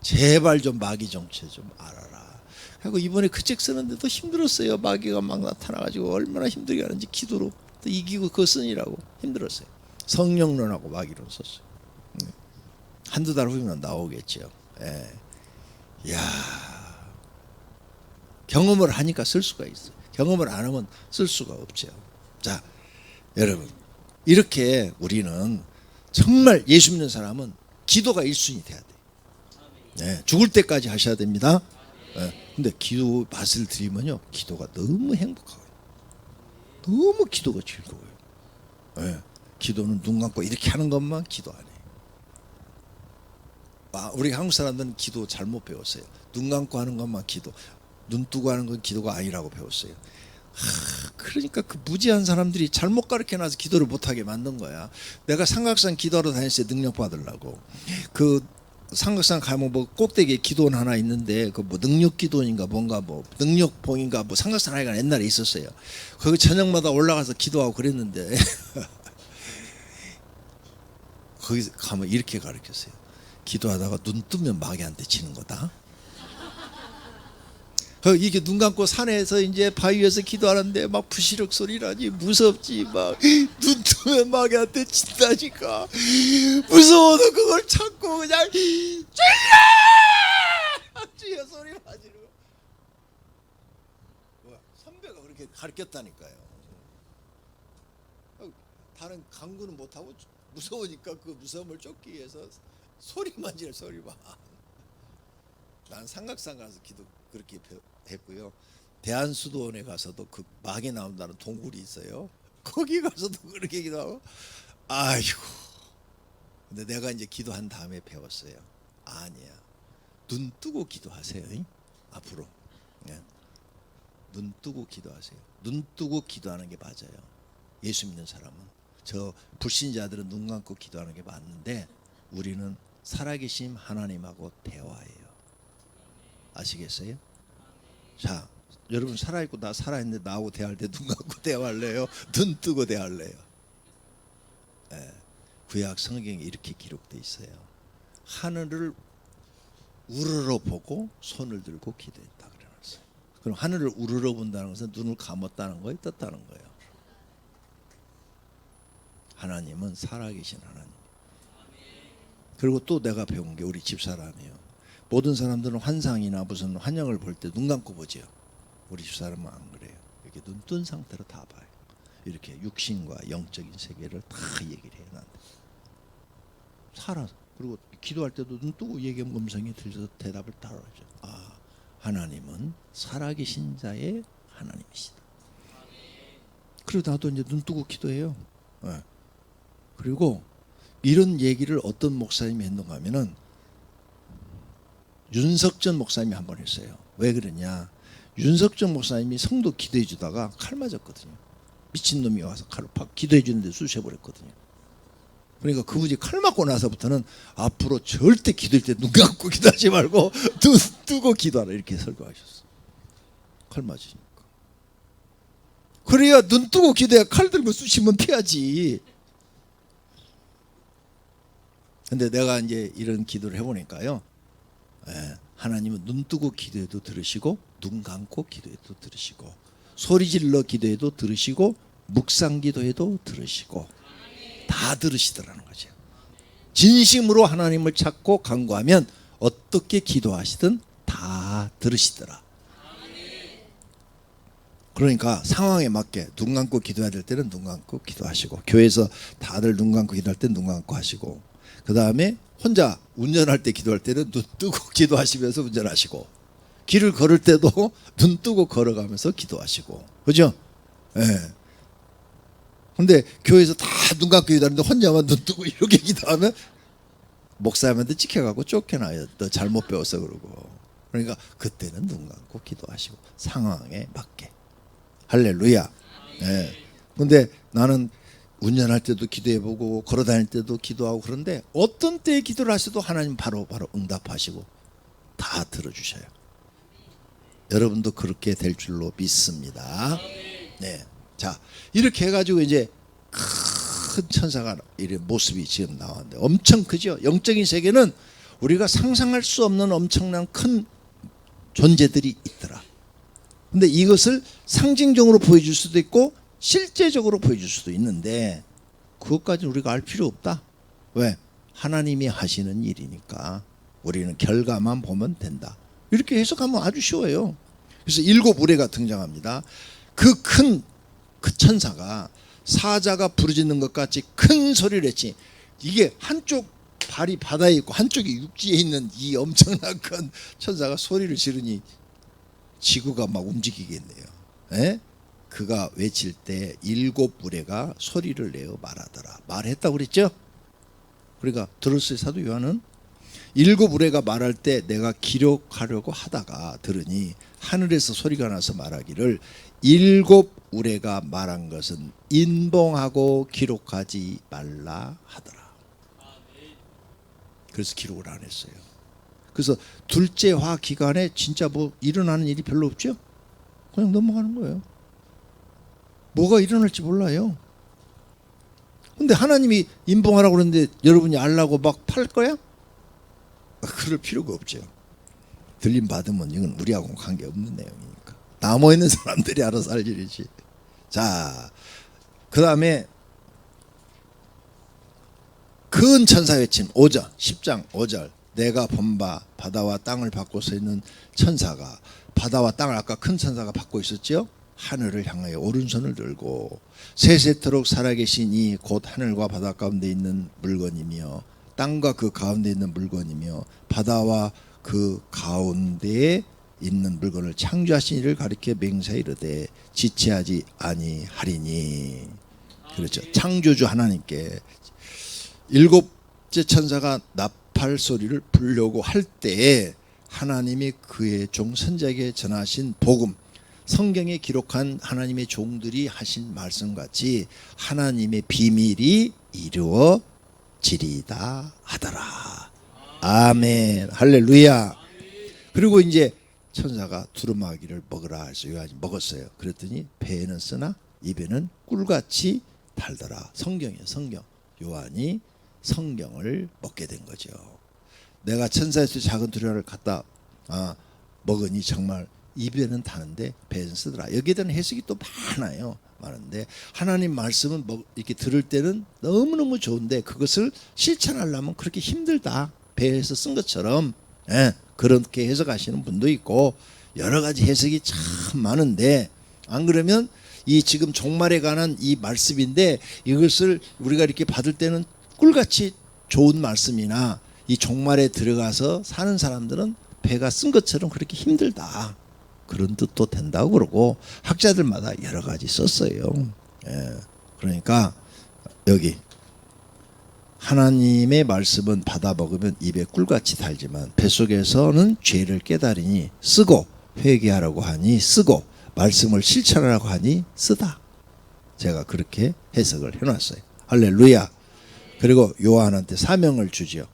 제발 좀 마귀 정체 좀 알아라. 그리고 이번에 그 책 쓰는데도 힘들었어요. 마귀가 막 나타나가지고 얼마나 힘들게 하는지 기도로 또 이기고 그거 쓰니라고 힘들었어요. 성령론하고 마귀론 썼어요. 한두 달 후면 나오겠죠. 야, 경험을 하니까 쓸 수가 있어요. 경험을 안 하면 쓸 수가 없죠. 자, 여러분 이렇게 우리는 정말 예수 믿는 사람은 기도가 1순위 돼야 돼요. 죽을 때까지 하셔야 됩니다. 근데 기도 맛을 들이면요, 기도가 너무 행복하고요. 너무 기도가 즐거워요. 기도는 눈 감고 이렇게 하는 것만 기도 안 해요. 우리 한국 사람들은 기도 잘못 배웠어요. 눈 감고 하는 것만 기도, 눈 뜨고 하는 건 기도가 아니라고 배웠어요. 그러니까 그 무지한 사람들이 잘못 가르쳐놔서 기도를 못하게 만든 거야. 내가 삼각산 기도하러 다녔어요. 능력 받으려고. 그 삼각산 가면 뭐 꼭대기에 기도원 하나 있는데 그 뭐 능력 기도인가 뭔가 뭐 능력봉인가 뭐 삼각산 하나가 옛날에 있었어요. 거기 저녁마다 올라가서 기도하고 그랬는데 거기 가면 이렇게 가르쳤어요. 기도하다가 눈 뜨면 마귀한테 치는 거다. 이게 눈 감고 산에서 이제 바위에서 기도하는데 막 부시럭 소리 나지. 무섭지. 막 눈 뜨면 마귀한테 친다니까. 무서워도 그걸 참고 그냥 주여 주여 소리 나지는 거야. 선배가 그렇게 가르쳤다니까요. 다른 강구는 못하고 무서우니까 그 무서움을 쫓기 위해서 소리만 지르 소리만. 난 삼각산 가서 기도 그렇게 했고요. 대한수도원에 가서도 그 막에 나온다는 동굴이 있어요. 거기 가서도 그렇게 기도하고. 아이고. 근데 내가 이제 기도한 다음에 배웠어요. 아니야. 눈 뜨고 기도하세요. 앞으로. 눈 뜨고 기도하세요. 눈 뜨고 기도하는 게 맞아요. 예수 믿는 사람은. 저 불신자들은 눈 감고 기도하는 게 맞는데 우리는 살아계신 하나님하고 대화해요. 아시겠어요? 자, 여러분 살아있고 나 살아있는데 나하고 대화할 때 눈 감고 대화할래요? 눈 뜨고 대화할래요? 구약 성경에 이렇게 기록되어 있어요. 하늘을 우러러 보고 손을 들고 기도했다 그래놨어요. 그럼 하늘을 우러러 본다는 것은 눈을 감았다는 거예요? 떴다는 거예요? 하나님은 살아계신 하나님. 그리고 또 내가 배운 게 우리 집사람이에요. 모든 사람들은 환상이나 무슨 환영을 볼 때 눈 감고 보죠. 우리 집사람은 안 그래요. 이렇게 눈 뜬 상태로 다 봐요. 이렇게 육신과 영적인 세계를 다 얘기를 해요. 나한테. 살아서. 그리고 기도할 때도 눈 뜨고 얘기하면 음성이 들려서 대답을 따라하죠. 아, 하나님은 살아계신 자의 하나님이시다. 그리고 나도 이제 눈 뜨고 기도해요. 그리고 이런 얘기를 어떤 목사님이 했는가 하면은 윤석전 목사님이 한 번 했어요. 왜 그러냐? 윤석전 목사님이 성도 기도해 주다가 칼 맞았거든요. 미친놈이 와서 칼로 팍 기도해 주는데 쑤셔버렸거든요. 그러니까 그분이 칼 맞고 나서부터는 앞으로 절대 기도할 때 눈 감고 기도하지 말고 눈 뜨고 기도하라 이렇게 설교하셨어. 칼 맞으니까. 그래야 눈 뜨고 기도해. 칼 들고 쑤시면 피하지. 근데 내가 이제 이런 기도를 해보니까요, 하나님은 눈 뜨고 기도해도 들으시고, 눈 감고 기도해도 들으시고, 소리 질러 기도해도 들으시고, 묵상 기도해도 들으시고, 다 들으시더라는 거죠. 진심으로 하나님을 찾고 간구하면 어떻게 기도하시든 다 들으시더라. 그러니까 상황에 맞게 눈 감고 기도해야 될 때는 눈 감고 기도하시고, 교회에서 다들 눈 감고 기도할 때는 눈 감고 하시고, 그 다음에 혼자 운전할 때 기도할 때는 눈 뜨고 기도하시면서 운전하시고, 길을 걸을 때도 눈 뜨고 걸어가면서 기도하시고, 그죠? 예. 근데 교회에서 다 눈 감고 기도하는데 혼자만 눈 뜨고 이렇게 기도하면 목사님한테 찍혀가고 쫓겨나요. 너 잘못 배웠어 그러고. 그러니까 그때는 눈 감고 기도하시고 상황에 맞게. 할렐루야. 예. 근데 나는 운전할 때도 기도해보고 걸어다닐 때도 기도하고 그런데 어떤 때에 기도를 하셔도 하나님 바로 응답하시고 다 들어주셔요. 여러분도 그렇게 될 줄로 믿습니다. 네. 자, 이렇게 해가지고 이제 큰 천사가 이런 모습이 지금 나왔는데 엄청 크죠. 영적인 세계는 우리가 상상할 수 없는 엄청난 큰 존재들이 있더라. 근데 이것을 상징적으로 보여줄 수도 있고 실제적으로 보여줄 수도 있는데 그것까지는 우리가 알 필요 없다. 왜? 하나님이 하시는 일이니까 우리는 결과만 보면 된다. 이렇게 해석하면 아주 쉬워요. 그래서 7 우레가 등장합니다. 그 천사가 사자가 부르짖는 것 같이 큰 소리를 했지. 이게 한쪽 발이 바다에 있고 한쪽이 육지에 있는 이 엄청난 큰 천사가 소리를 지르니 지구가 막 움직이겠네요. 에? 그가 외칠 때 7 우레가 소리를 내어 말하더라. 말했다고 그랬죠? 그러니까 들었어요. 사도 요한은 7 우레가 말할 때 내가 기록하려고 하다가 들으니 하늘에서 소리가 나서 말하기를 7 우레가 말한 것은 인봉하고 기록하지 말라 하더라. 그래서 기록을 안 했어요. 그래서 둘째 화 기간에 진짜 뭐 일어나는 일이 별로 없죠? 그냥 넘어가는 거예요. 뭐가 일어날지 몰라요. 근데 하나님이 인봉하라고 그러는데 여러분이 알라고 막 팔 거야? 그럴 필요가 없죠. 들림 받으면 이건 우리하고는 관계없는 내용이니까. 남아 있는 사람들이 알아서 할 일이지. 자, 그 다음에 큰 천사 외침 5절 10장 5절 내가 본 바 바다와 땅을 받고 서 있는 천사가 바다와 땅을 아까 큰 천사가 받고 있었죠. 하늘을 향하여 오른손을 들고 세세토록 살아계신 이 곧 하늘과 바다 가운데 있는 물건이며 땅과 그 가운데 있는 물건이며 바다와 그 가운데에 있는 물건을 창조하신 이를 가리켜 맹세하여 이르되 지체하지 아니하리니. 그렇죠. 창조주 하나님께 7째 천사가 나팔 소리를 불려고 할 때에 하나님이 그의 종 선지자에게 전하신 복음, 성경에 기록한 하나님의 종들이 하신 말씀같이 하나님의 비밀이 이루어지리다 하더라. 아멘. 할렐루야. 그리고 이제 천사가 두루마기를 먹으라 해서 요한이 먹었어요. 그랬더니 배에는 쓰나 입에는 꿀같이 달더라. 성경이에요. 성경. 요한이 성경을 먹게 된 거죠. 내가 천사에서 작은 두루마기를 갖다 먹으니 정말 입에는 타는데 배는 쓰더라. 여기에 대한 해석이 또 많은데 하나님 말씀은 이렇게 들을 때는 너무너무 좋은데 그것을 실천하려면 그렇게 힘들다. 배에서 쓴 것처럼 그렇게 해석하시는 분도 있고 여러 가지 해석이 참 많은데 안 그러면 이 지금 종말에 관한 이 말씀인데 이것을 우리가 이렇게 받을 때는 꿀같이 좋은 말씀이나 이 종말에 들어가서 사는 사람들은 배가 쓴 것처럼 그렇게 힘들다. 그런 뜻도 된다고 그러고 학자들마다 여러 가지 썼어요. 그러니까 여기 하나님의 말씀은 받아 먹으면 입에 꿀같이 달지만 뱃속에서는 죄를 깨달으니 쓰고 회개하라고 하니 쓰고 말씀을 실천하라고 하니 쓰다. 제가 그렇게 해석을 해놨어요. 할렐루야. 그리고 요한한테 사명을 주죠.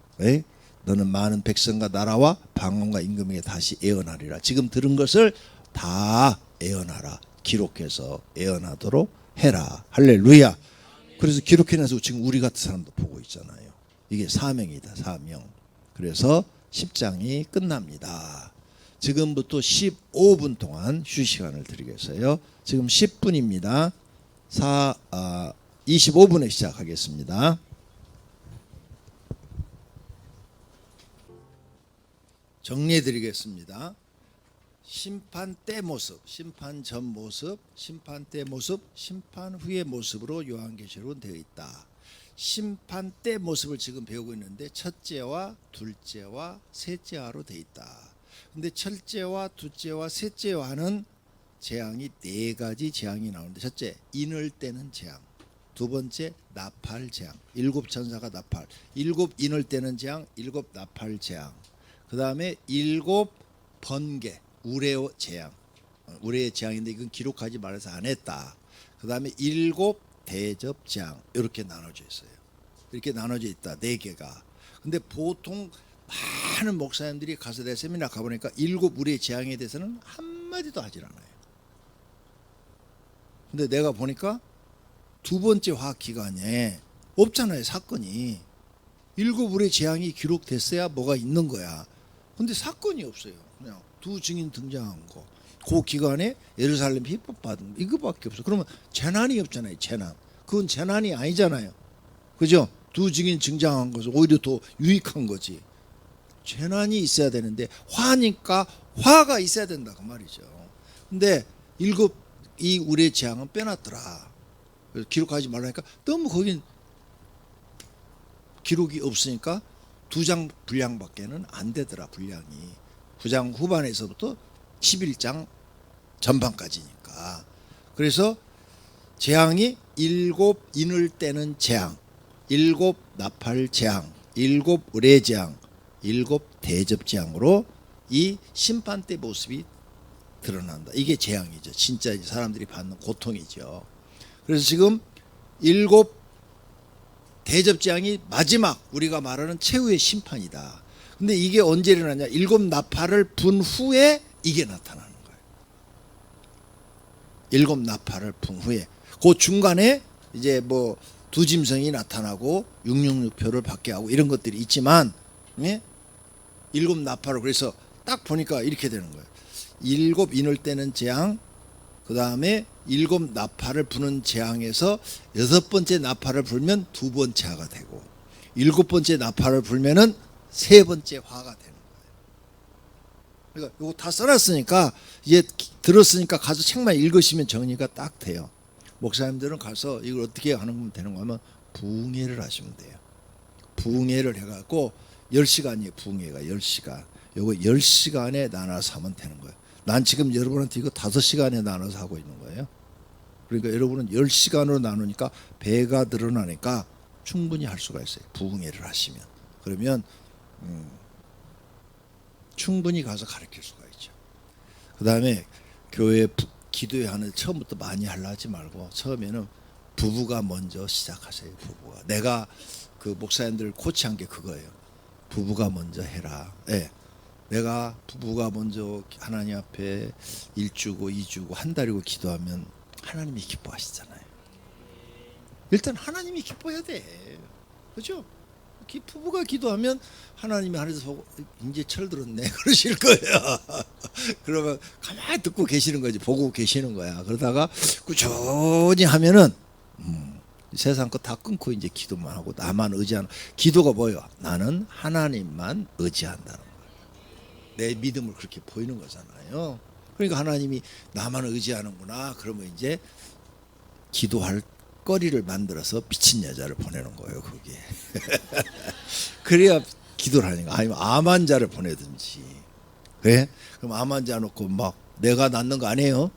너는 많은 백성과 나라와 방언과 임금에게 다시 예언하리라. 지금 들은 것을 다 예언하라. 기록해서 예언하도록 해라. 할렐루야. 그래서 기록해내서 지금 우리 같은 사람도 보고 있잖아요. 이게 사명이다, 사명. 그래서 10장이 끝납니다. 지금부터 15분 동안 휴식시간을 드리겠어요. 지금 10분입니다. 25분에 시작하겠습니다. 정리해 드리겠습니다. 심판 때 모습, 심판 전 모습, 심판 때 모습, 심판 후의 모습으로 요한계시록은 되어 있다. 심판 때 모습을 지금 배우고 있는데 첫째와 둘째와 셋째화로 되어 있다. 근데 첫째와 둘째와 셋째화는 재앙이 네 가지 재앙이 나오는데, 첫째 인을 떼는 재앙, 두 번째 나팔 재앙, 일곱 천사가 나팔, 일곱 인을 떼는 재앙, 일곱 나팔 재앙, 그 다음에 일곱 번개 우레오 재앙, 우레의 재앙인데 이건 기록하지 말아서 안 했다. 그 다음에 일곱 대접 재앙, 이렇게 나눠져 있어요. 이렇게 나눠져 있다, 네 개가. 근데 보통 많은 목사님들이 가서 내 세미나 가보니까 일곱 우레의 재앙에 대해서는 한마디도 하질 않아요. 근데 내가 보니까 두 번째 화학 기간에 없잖아요, 사건이. 일곱 우레의 재앙이 기록됐어야 뭐가 있는 거야. 근데 사건이 없어요. 그냥 두 증인 등장한 거, 그 기간에 예루살렘 핍박받은 거, 이거밖에 없어. 그러면 재난이 없잖아요. 재난. 그건 재난이 아니잖아요. 그죠? 두 증인 등장한 것은 오히려 더 유익한 거지. 재난이 있어야 되는데 화니까 화가 있어야 된다 그 말이죠. 근데 일곱 이 우리의 재앙은 빼놨더라. 그래서 기록하지 말라니까 너무 거긴 기록이 없으니까 두 장 분량밖에는 안 되더라. 분량이 9장 후반에서부터 11장 전반까지니까. 그래서 재앙이 일곱 인을 떼는 재앙, 일곱 나팔 재앙, 일곱 의뢰 재앙, 일곱 대접 재앙으로 이 심판 때 모습이 드러난다. 이게 재앙이죠. 진짜 사람들이 받는 고통이죠. 그래서 지금 일곱 대접 재앙이 마지막 우리가 말하는 최후의 심판이다. 근데 이게 언제 일어나냐? 일곱 나팔을 분 후에 이게 나타나는 거예요. 일곱 나팔을 분 후에 그 중간에 이제 뭐 두 짐승이 나타나고 666표를 받게 하고 이런 것들이 있지만, 예? 일곱 나팔을, 그래서 딱 보니까 이렇게 되는 거예요. 일곱 인을 떼는 재앙, 그 다음에 일곱 나팔을 부는 재앙에서 여섯 번째 나팔을 불면 두 번째 화가 되고, 일곱 번째 나팔을 불면은 세 번째 화가 되는 거예요. 그러니까 이거 다 써놨으니까 이제 들었으니까 가서 책만 읽으시면 정리가 딱 돼요. 목사님들은 가서 이걸 어떻게 하는 되는가 하면 부흥회를 하시면 돼요. 부흥회를 해갖고 10시간이에요. 부흥회가 10시간. 요거 10시간에 나눠서 하면 되는 거예요. 난 지금 여러분한테 이거 5시간에 나눠서 하고 있는 거예요. 그러니까 여러분은 10시간으로 나누니까 배가 늘어나니까 충분히 할 수가 있어요. 부흥회를 하시면. 그러면 충분히 가서 가르칠 수가 있죠. 그 다음에 교회 기도회 하는 처음부터 많이 하려 하지 말고 처음에는 부부가 먼저 시작하세요. 부부가. 내가 그 목사님들 코치한 게 그거예요. 부부가 먼저 해라. 예. 내가 부부가 먼저 하나님 앞에 1주고 2주고 한 달이고 기도하면 하나님이 기뻐하시잖아요. 일단 하나님이 기뻐해야 돼. 그죠? 부부가 기도하면 하나님이 하늘에서 보고 이제 철들었네 그러실 거예요. 그러면 가만히 듣고 계시는 거지. 보고 계시는 거야. 그러다가 꾸준히 하면은 세상 거 다 끊고 이제 기도만 하고 나만 의지하는. 기도가 뭐예요? 나는 하나님만 의지한다는 거예요. 내 믿음을 그렇게 보이는 거잖아요. 그러니까 하나님이 나만 의지하는구나. 그러면 이제 기도할 거리를 만들어서 미친 여자를 보내는 거예요. 거기에. 그래야 기도를 하니까. 아니면 암 환자를 보내든지. 그래? 그럼 암 환자 놓고 막 내가 낫는 거 아니에요?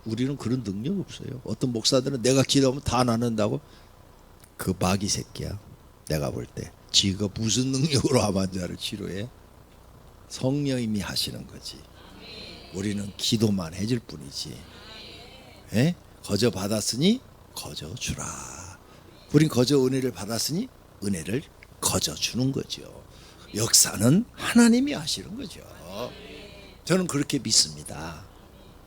우리는 그런 능력 없어요. 어떤 목사들은 내가 기도하면 다 낫는다고. 그 마귀 새끼야. 내가 볼 때 지가 무슨 능력으로 암 환자를 치료해? 성령님이 하시는 거지. 우리는 기도만 해줄 뿐이지. 예? 거저 받았으니 거저 주라. 우린 거저 은혜를 받았으니 은혜를 거저 주는 거죠. 역사는 하나님이 하시는 거죠. 저는 그렇게 믿습니다.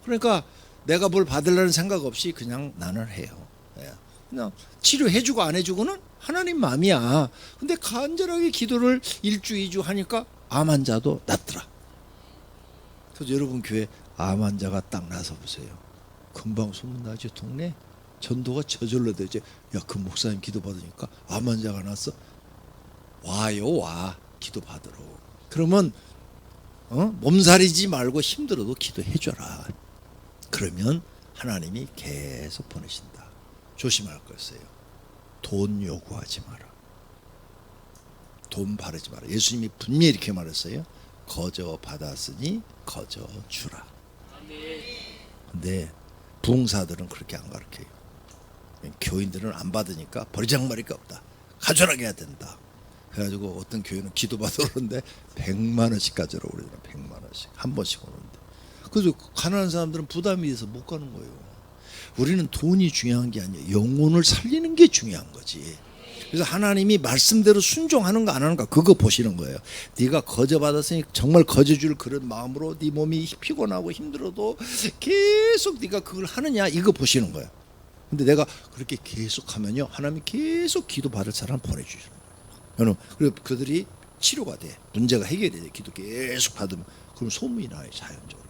그러니까 내가 뭘 받으려는 생각 없이 그냥 나는 해요. 예. 그냥 치료해주고 안 해주고는 하나님 마음이야. 근데 간절하게 기도를 1주 2주 하니까 암 환자도 낫더라. 그래서 여러분 교회 암 환자가 딱 나서 보세요. 금방 소문나죠. 동네 전도가 저절로 되죠. 야, 그 목사님 기도 받으니까 암 환자가 났어. 와요, 와. 기도 받으러. 그러면 몸살이지 말고 힘들어도 기도해줘라. 그러면 하나님이 계속 보내신다. 조심할 것이에요. 돈 요구하지 마라. 돈 바르지 마라. 예수님이 분명히 이렇게 말했어요. 거저 받았으니 거저 주라. 근데 부흥사들은 그렇게 안 가르쳐요. 교인들은 안 받으니까 버리장머리가 없다. 가져라게 해야 된다. 그래가지고 어떤 교회는 기도 받으러 오는데 100만 원씩 가져라고 그러잖아. 100만 원씩 한 번씩 오는데. 그래서 가난한 사람들은 부담이 돼서 못 가는 거예요. 우리는 돈이 중요한 게 아니에요. 영혼을 살리는 게 중요한 거지. 그래서 하나님이 말씀대로 순종하는 거 안 하는 거 그거 보시는 거예요. 네가 거저 받았으니 정말 거저 줄 그런 마음으로 네 몸이 피곤하고 힘들어도 계속 네가 그걸 하느냐 이거 보시는 거예요. 근데 내가 그렇게 계속 하면요 하나님이 계속 기도 받을 사람 보내주시는 거예요. 그리고 그들이 치료가 돼. 문제가 해결이 돼. 기도 계속 받으면 그럼 소문이 나요. 자연적으로.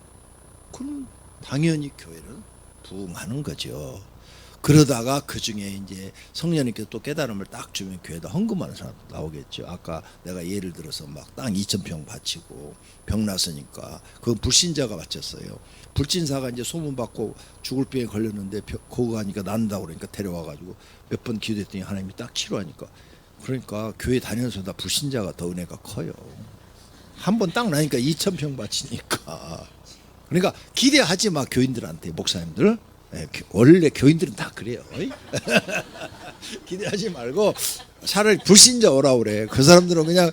그럼 당연히 교회는 부흥하는 거죠. 그러다가 그 중에 이제 성령님께서 또 깨달음을 딱 주면 교회에다 헌금하는 사람 나오겠죠. 아까 내가 예를 들어서 막 땅 2,000평 바치고 병 났으니까 그건 불신자가 바쳤어요. 불신사가 이제 소문 받고 죽을 병에 걸렸는데 거기 가니까 난다고 그러니까 데려와가지고 몇 번 기도했더니 하나님이 딱 치료하니까 그러니까 교회 다니면서 다 불신자가 더 은혜가 커요. 한 번 딱 나니까 2,000평 바치니까. 그러니까 기대하지 마 교인들한테 목사님들. 네, 원래 교인들은 다 그래요. 기대하지 말고 차라리 불신자 오라고 그래. 그 사람들은 그냥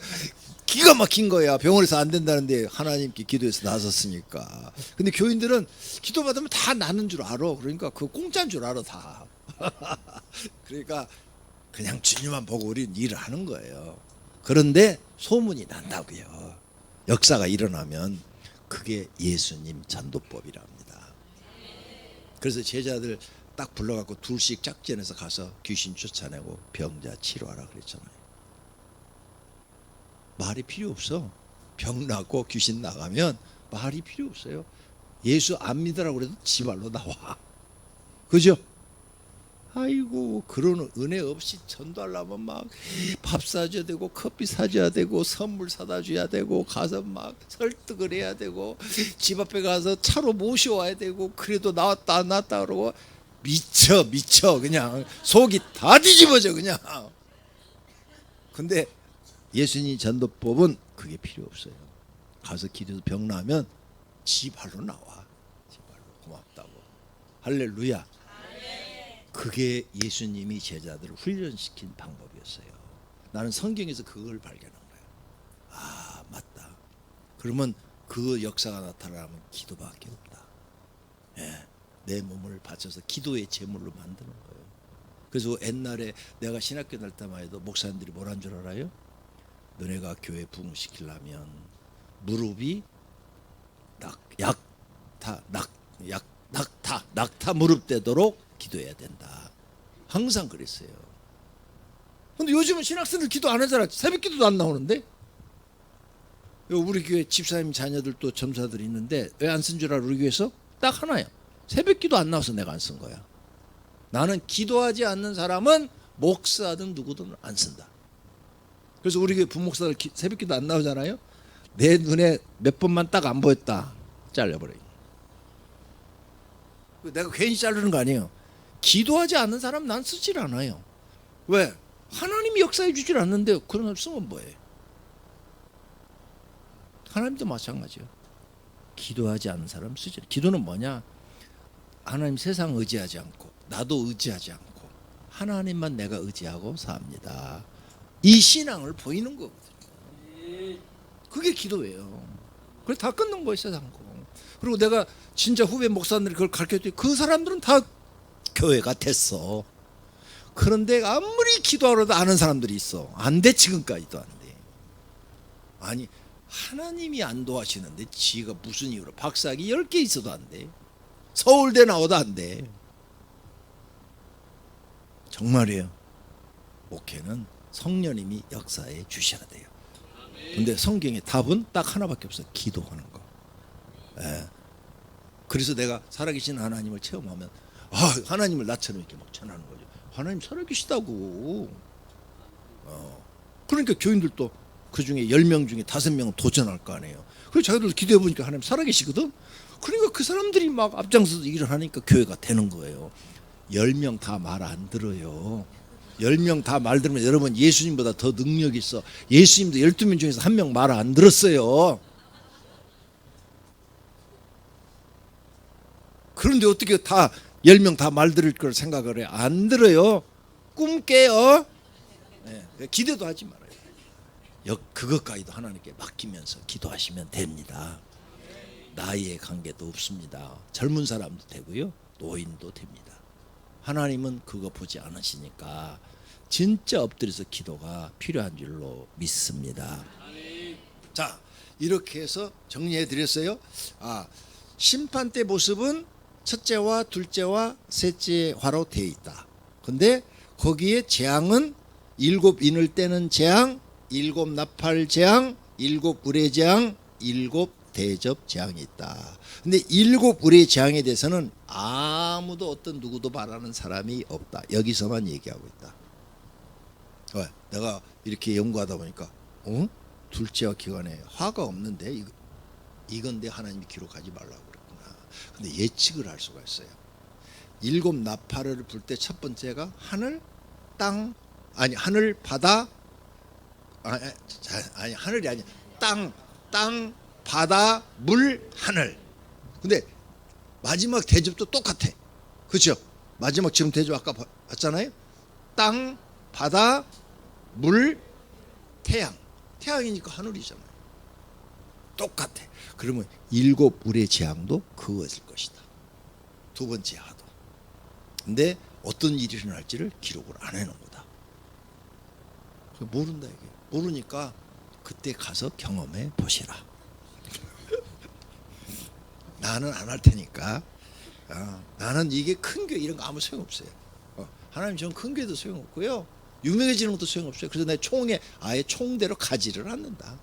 기가 막힌 거야. 병원에서 안 된다는데 하나님께 기도해서 나섰으니까. 근데 교인들은 기도 받으면 다 나는 줄 알아. 그러니까 그거 공짜인 줄 알아 다. 그러니까 그냥 주님만 보고 우리는 일을 하는 거예요. 그런데 소문이 난다고요. 역사가 일어나면 그게 예수님 전도법이라 합니다. 그래서 제자들 딱 불러갖고 둘씩 작전해서 가서 귀신 쫓아내고 병자 치료하라 그랬잖아요. 말이 필요 없어. 병 나고 귀신 나가면 말이 필요 없어요. 예수 안 믿으라고 그래도 지 발로 나와. 그죠? 아이고 그런 은혜 없이 전도하려면 막 밥 사줘야 되고 커피 사줘야 되고 선물 사다 줘야 되고 가서 막 설득을 해야 되고 집 앞에 가서 차로 모셔와야 되고 그래도 나왔다 안 나왔다 그러고 미쳐 그냥 속이 다 뒤집어져 그냥. 근데 예수님 전도법은 그게 필요 없어요. 가서 기도해서 병 나면 지 발로 나와. 지 발로 고맙다고. 할렐루야. 그게 예수님이 제자들을 훈련시킨 방법이었어요. 나는 성경에서 그걸 발견한 거예요. 아 맞다. 그러면 그 역사가 나타나면 기도밖에 없다. 예, 내 몸을 바쳐서 기도의 제물로 만드는 거예요. 그래서 옛날에 내가 신학교 다닐 때만 해도 목사님들이 뭐란 줄 알아요? 너네가 교회 부흥시키려면 무릎이 낙타 무릎 되도록 기도해야 된다. 항상 그랬어요. 근데 요즘은 신학생들 기도 안 하잖아. 새벽 기도도 안 나오는데. 우리 교회 집사님 자녀들도 점사들이 있는데 왜 안 쓴 줄 알아? 우리 교회에서 딱 하나야. 새벽 기도 안 나와서 내가 안 쓴 거야. 나는 기도하지 않는 사람은 목사든 누구든 안 쓴다. 그래서 우리 교회 부목사들 새벽 기도 안 나오잖아요. 내 눈에 몇 번만 딱 안 보였다. 잘려버려요. 내가 괜히 자르는 거 아니에요. 기도하지 않는 사람 난 쓰질 않아요. 왜? 하나님이 역사해 주질 않는데 그런 사람 쓰면 뭐해? 하나님도 마찬가지예요. 기도하지 않는 사람 쓰지. 기도는 뭐냐? 하나님 세상 의지하지 않고 나도 의지하지 않고 하나님만 내가 의지하고 삽니다. 이 신앙을 보이는 거거든요. 그게 기도예요. 그래서 다 끊는 거예요, 세상 거. 그리고 내가 진짜 후배 목사님들이 그걸 가르쳤더니 그 사람들은 다 교회가 됐어. 그런데 아무리 기도하려도 아는 사람들이 있어. 안 돼, 지금까지도 안 돼. 아니 하나님이 안 도와주시는데 지가 무슨 이유로 박사학위 10개 있어도 안 돼. 서울대 나와도 안 돼. 정말이에요. 목회는 성령님이 역사해 주셔야 돼요. 근데 성경의 답은 딱 하나밖에 없어요. 기도하는 거. 예. 그래서 내가 살아계신 하나님을 체험하면 하나님을 나처럼 이렇게 막 전하는 거죠. 하나님 살아계시다고. 그러니까 교인들도 그 중에 10명 중에 5명은 도전할 거 아니에요. 그래서 자기들 기도해 보니까 하나님 살아계시거든. 그러니까 그 사람들이 막 앞장서서 일을 하니까 교회가 되는 거예요. 10명 다 말 안 들어요. 10명 다 말 들으면 여러분 예수님보다 더 능력 있어. 예수님도 12명 중에서 1명 말 안 들었어요. 그런데 어떻게 다 10명 다 말 들을 걸 생각을 해? 안 들어요. 꿈 깨요. 네, 기대도 하지 말아요. 그것까지도 하나님께 맡기면서 기도하시면 됩니다. 나이의 관계도 없습니다. 젊은 사람도 되고요, 노인도 됩니다. 하나님은 그거 보지 않으시니까 진짜 엎드려서 기도가 필요한 줄로 믿습니다. 자, 이렇게 해서 정리해 드렸어요. 심판 때 모습은 첫째와 둘째와 셋째화로 되어 있다. 근데 거기에 재앙은 7인을 떼는 재앙, 7 나팔 재앙, 7 의뢰 재앙, 7 대접 재앙이 있다. 근데 7 의뢰 재앙에 대해서는 아무도 어떤 누구도 말하는 사람이 없다. 여기서만 얘기하고 있다. 내가 이렇게 연구하다 보니까 둘째와 기간에 화가 없는데 이건데 하나님이 기록하지 말라고 그랬구나. 근데 예측을 할 수가 있어요. 7 나팔을 불 때 첫 번째가 하늘, 땅, 하늘, 바다, 하늘이 아니야. 땅, 바다, 물, 하늘. 근데 마지막 대접도 똑같아. 그렇죠? 마지막 지금 대접 아까 봤잖아요. 땅, 바다, 물, 태양. 태양이니까 하늘이잖아요. 똑같아. 그러면 7 의뢰 재앙도 그것일 것이다. 두 번째 하도. 근데 어떤 일이 일어날지를 기록을 안 해놓은 거다. 모른다 이게. 모르니까 그때 가서 경험해 보시라. 나는 안 할 테니까. 나는 이게 큰 교회 이런 거 아무 소용없어요. 하나님 전 큰 교회도 소용없고요, 유명해지는 것도 소용없어요. 그래서 내 총에 아예 총대로 가지를 않는다.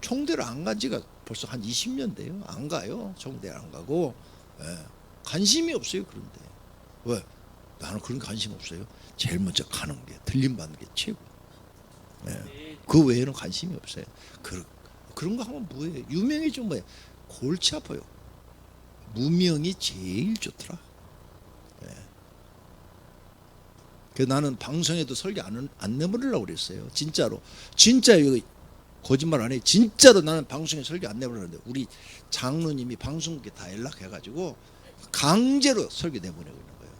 총대로 안 간 지가 벌써 한 20년 돼요. 안 가요. 총대로 안 가고. 관심이 없어요. 그런데 왜? 나는 그런 관심 없어요. 제일 먼저 가는 게, 들림받는 게 최고. 그 외에는 관심이 없어요. 그런 거 하면 뭐예요? 유명해지면 뭐예요? 골치 아파요. 무명이 제일 좋더라. 그래서 나는 방송에도 설교 안 내버리려고 그랬어요. 진짜로. 진짜 이거 거짓말 안 해. 진짜로 나는 방송에 설교 안 내버리는데 우리 장로님이 방송국에 다 연락해가지고 강제로 설교 내보내고 있는 거예요.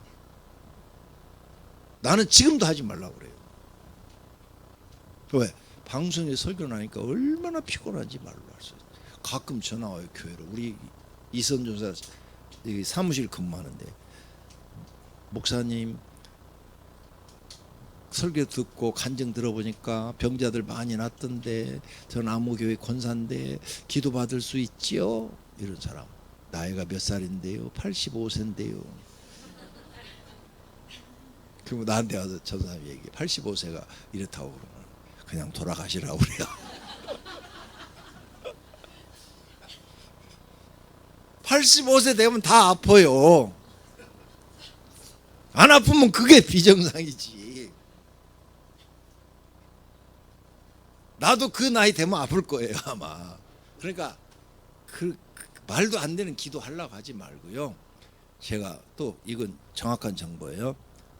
나는 지금도 하지 말라고 그래요. 왜? 방송에 설교를 하니까 얼마나 피곤한지 말로 할 수 있어요. 가끔 전화 와요, 교회로. 우리 이선 전사 사무실 근무하는데, 목사님 설교 듣고 간증 들어보니까 병자들 많이 났던데 전 아무교회 권사인데 기도 받을 수 있지요? 이런 사람. 나이가 몇 살인데요? 85세인데요. 그럼 나한테 와서 저 사람이 얘기해. 85세가 이렇다고 그러면 그냥 돌아가시라고 그래요. 85세 되면 다 아파요. 안 아프면 그게 비정상이지. 나도 그 나이 되면 아플 거예요, 아마. 그러니까 그 말도 안 되는 기도 하려고 하지 말고요. 제가 또 이건 정확한 정보예요.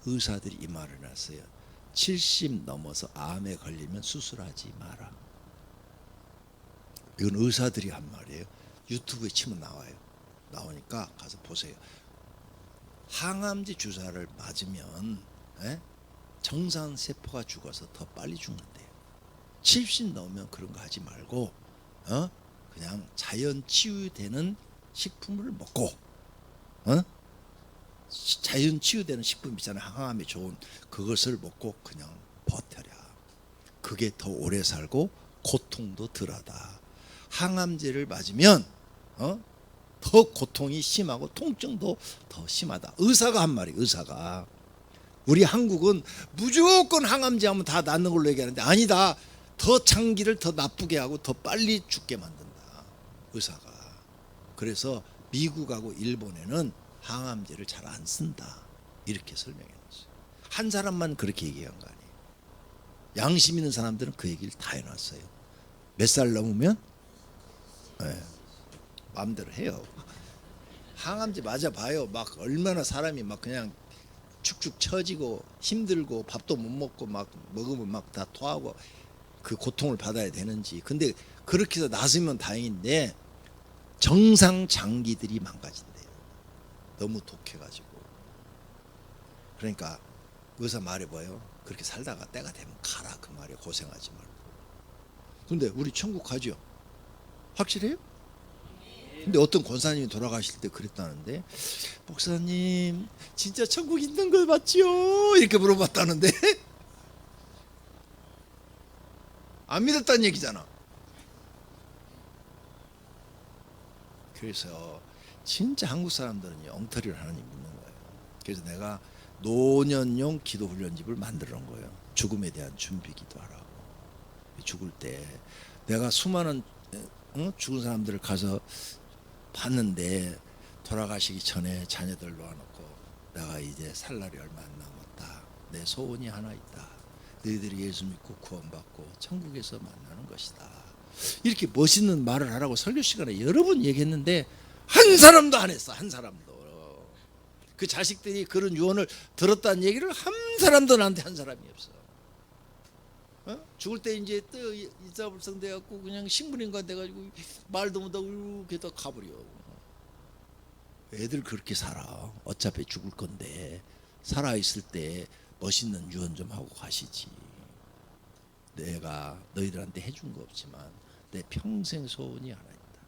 의사들이 이 말을 했어요. 70 넘어서 암에 걸리면 수술하지 마라. 이건 의사들이 한 말이에요. 유튜브에 치면 나와요. 나오니까 가서 보세요. 항암제 주사를 맞으면 정상세포가 죽어서 더 빨리 죽는데요. 70 넘으면 그런 거 하지 말고 그냥 자연 치유되는 식품을 먹고 자연 치유되는 식품 있잖아요. 항암에 좋은 그것을 먹고 그냥 버텨라. 그게 더 오래 살고 고통도 덜하다. 항암제를 맞으면 더 고통이 심하고 통증도 더 심하다. 의사가 한 말이, 의사가. 우리 한국은 무조건 항암제 하면 다 낫는 걸로 얘기하는데 아니다. 더 장기를 더 나쁘게 하고 더 빨리 죽게 만든다, 의사가. 그래서 미국하고 일본에는 항암제를 잘 안 쓴다, 이렇게 설명해 놨어요. 한 사람만 그렇게 얘기한 거 아니에요. 양심 있는 사람들은 그 얘기를 다 해놨어요. 몇 살 넘으면 마음대로 해요. 항암제 맞아봐요. 막 얼마나 사람이 막 그냥 축축 처지고 힘들고 밥도 못 먹고 막 먹으면 막 다 토하고 그 고통을 받아야 되는지. 근데 그렇게 해서 나으면 다행인데 정상 장기들이 망가진대요. 너무 독해가지고. 그러니까 의사 말해봐요. 그렇게 살다가 때가 되면 가라, 그 말이에요. 고생하지 말고. 근데 우리 천국 가죠? 확실해요? 근데 어떤 권사님이 돌아가실 때 그랬다는데, 목사님 진짜 천국 있는 걸 맞지요? 이렇게 물어봤다는데 안 믿었다는 얘기잖아. 그래서 진짜 한국 사람들은 엉터리를 하나님 믿는 거예요. 그래서 내가 노년용 기도 훈련집을 만들어 놓은 거예요. 죽음에 대한 준비 기도하라고. 죽을 때 내가 수많은 죽은 사람들을 가서 봤는데, 돌아가시기 전에 자녀들 놓아놓고 내가 이제 살 날이 얼마 안 남았다. 내 소원이 하나 있다. 너희들이 예수 믿고 구원받고 천국에서 만나는 것이다. 이렇게 멋있는 말을 하라고 설교 시간에 여러 번 얘기했는데 한 사람도 안 했어. 한 사람도. 그 자식들이 그런 유언을 들었다는 얘기를 한 사람도 나한테 한 사람이 없어. 죽을 때 이제 또 일사불성 돼갖고 그냥 식물인간 돼가지고 말도 못하고 이렇게 다 가버려. 애들 그렇게 살아. 어차피 죽을 건데 살아있을 때 멋있는 유언 좀 하고 가시지. 내가 너희들한테 해준 거 없지만 내 평생 소원이 하나 있다.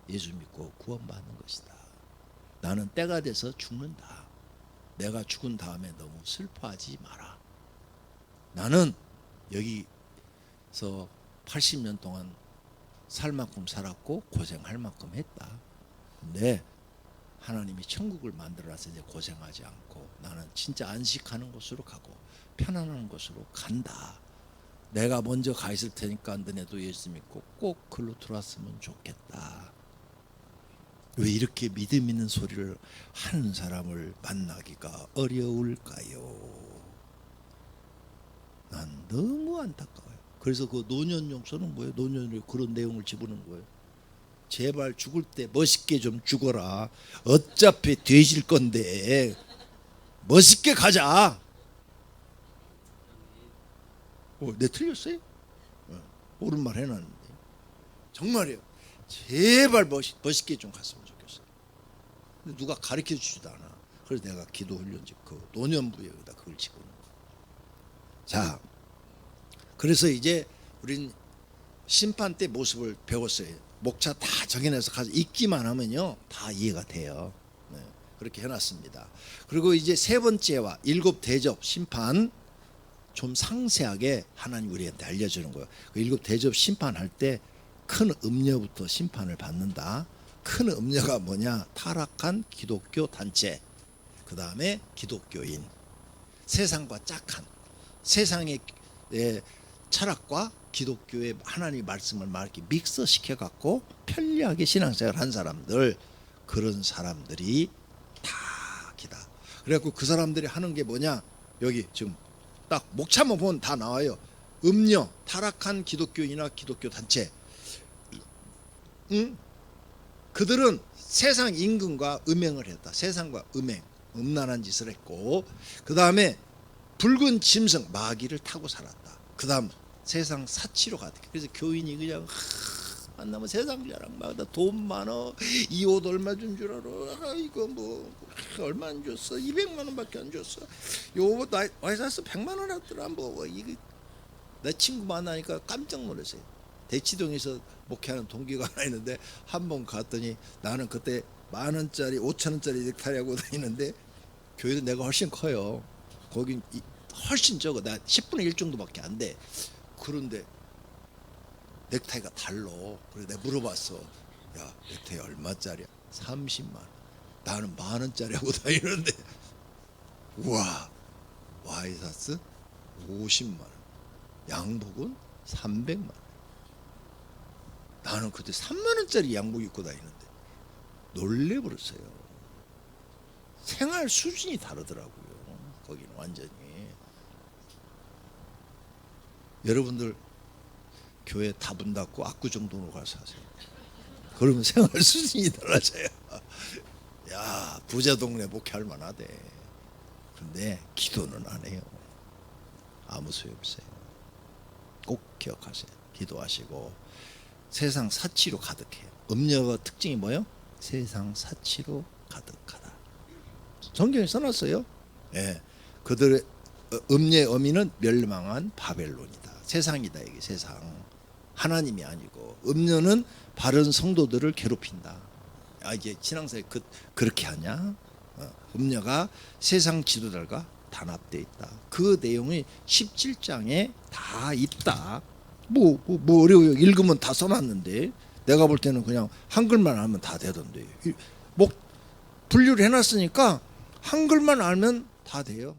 예수 믿고 구원받는 것이다. 나는 때가 돼서 죽는다. 내가 죽은 다음에 너무 슬퍼하지 마라. 나는 여기서 80년 동안 살 만큼 살았고 고생할 만큼 했다. 근데 하나님이 천국을 만들어서 이제 고생하지 않고 나는 진짜 안식하는 곳으로 가고 편안한 곳으로 간다. 내가 먼저 가 있을 테니까 너네도 예수 믿고 꼭 글로 들어왔으면 좋겠다. 왜 이렇게 믿음 있는 소리를 하는 사람을 만나기가 어려울까요? 난 너무 안타까워요. 그래서 그 노년용서는 뭐예요? 노년에 그런 내용을 집어넣은 거예요. 제발 죽을 때 멋있게 좀 죽어라. 어차피 되질 건데 멋있게 가자. 내 틀렸어요? 옳은 말 해놨는데 정말이에요. 제발 멋있게 좀 갔으면 좋겠어요. 근데 누가 가르쳐 주지도 않아. 그래서 내가 기도 훈련집 그 노년부에 여기다 그걸 집어넣은 거예요. 자, 그래서 이제 우린 심판 때 모습을 배웠어요. 목차 다 정해내서 가서 읽기만 하면요 다 이해가 돼요. 네, 그렇게 해놨습니다. 그리고 이제 세 번째와 일곱 대접 심판 좀 상세하게 하나님 우리한테 알려주는 거예요. 그 일곱 대접 심판할 때 큰 음녀부터 심판을 받는다. 큰 음녀가 뭐냐? 타락한 기독교 단체, 그 다음에 기독교인, 세상과 짝한, 세상의 철학과 기독교의 하나님의 말씀을 막 이렇게 믹서시켜 갖고 편리하게 신앙생활 한 사람들, 그런 사람들이 다 기다. 그래갖고 그 사람들이 하는 게 뭐냐? 여기 지금 딱 목차만 보면 다 나와요. 음녀, 타락한 기독교인이나 기독교 단체. 그들은 세상 임금과 음행을 했다. 세상과 음행, 음란한 짓을 했고, 그 다음에 붉은 짐승, 마귀를 타고 살았다. 그 다음 세상 사치로 갔다. 그래서 교인이 그냥 만나면 세상 자랑 막 돈 많어, 이 옷 얼마 준 줄 알아? 이거 뭐 얼마 안 줬어? 200만 원밖에 안 줬어. 요 옷 와이 샀어 100만 원 하더라. 뭐 이거 내 친구 만나니까 깜짝 놀랐어요. 대치동에서 목회하는 동기가 하나 있는데 한 번 갔더니 나는 그때 10,000원짜리 5,000원짜리 넥타이 하고 다니는데 교회도 내가 훨씬 커요. 거긴 훨씬 적어. 나 10분의 1 정도밖에 안 돼. 그런데 넥타이가 달러. 그래서 내가 물어봤어. 야, 넥타이 얼마짜리야? 30만 원. 나는 10,000원짜리 하고 다니는데 우와. 와이사스 50만 원. 양복은 300만 원. 나는 그때 3만 원짜리 양복 입고 다니는데 놀래버렸어요. 생활 수준이 다르더라고요. 거기는 완전히. 여러분들 교회 다문 닫고 압구정동으로 가서 하세요. 그러면 생활 수준이 달라져요. 야, 부자 동네 목회할 만하대. 근데 기도는 안 해요. 아무 소용없어요. 꼭 기억하세요. 기도하시고. 세상 사치로 가득해요. 음녀가 특징이 뭐예요? 세상 사치로 가득하다. 성경에 써놨어요. 예, 그들의 음녀의 어미는 멸망한 바벨론이다. 세상이다. 이게 세상. 하나님이 아니고 음녀는 바른 성도들을 괴롭힌다. 아, 이제 신앙사에 그렇게 하냐? 음녀가 세상 지도자들과 단합되어 있다. 그 내용이 17장에 다 있다. 뭐 어려워요. 읽으면 다 써놨는데 내가 볼 때는 그냥 한글만 알면 다 되던데. 뭐 분류를 해놨으니까 한글만 알면 다 돼요.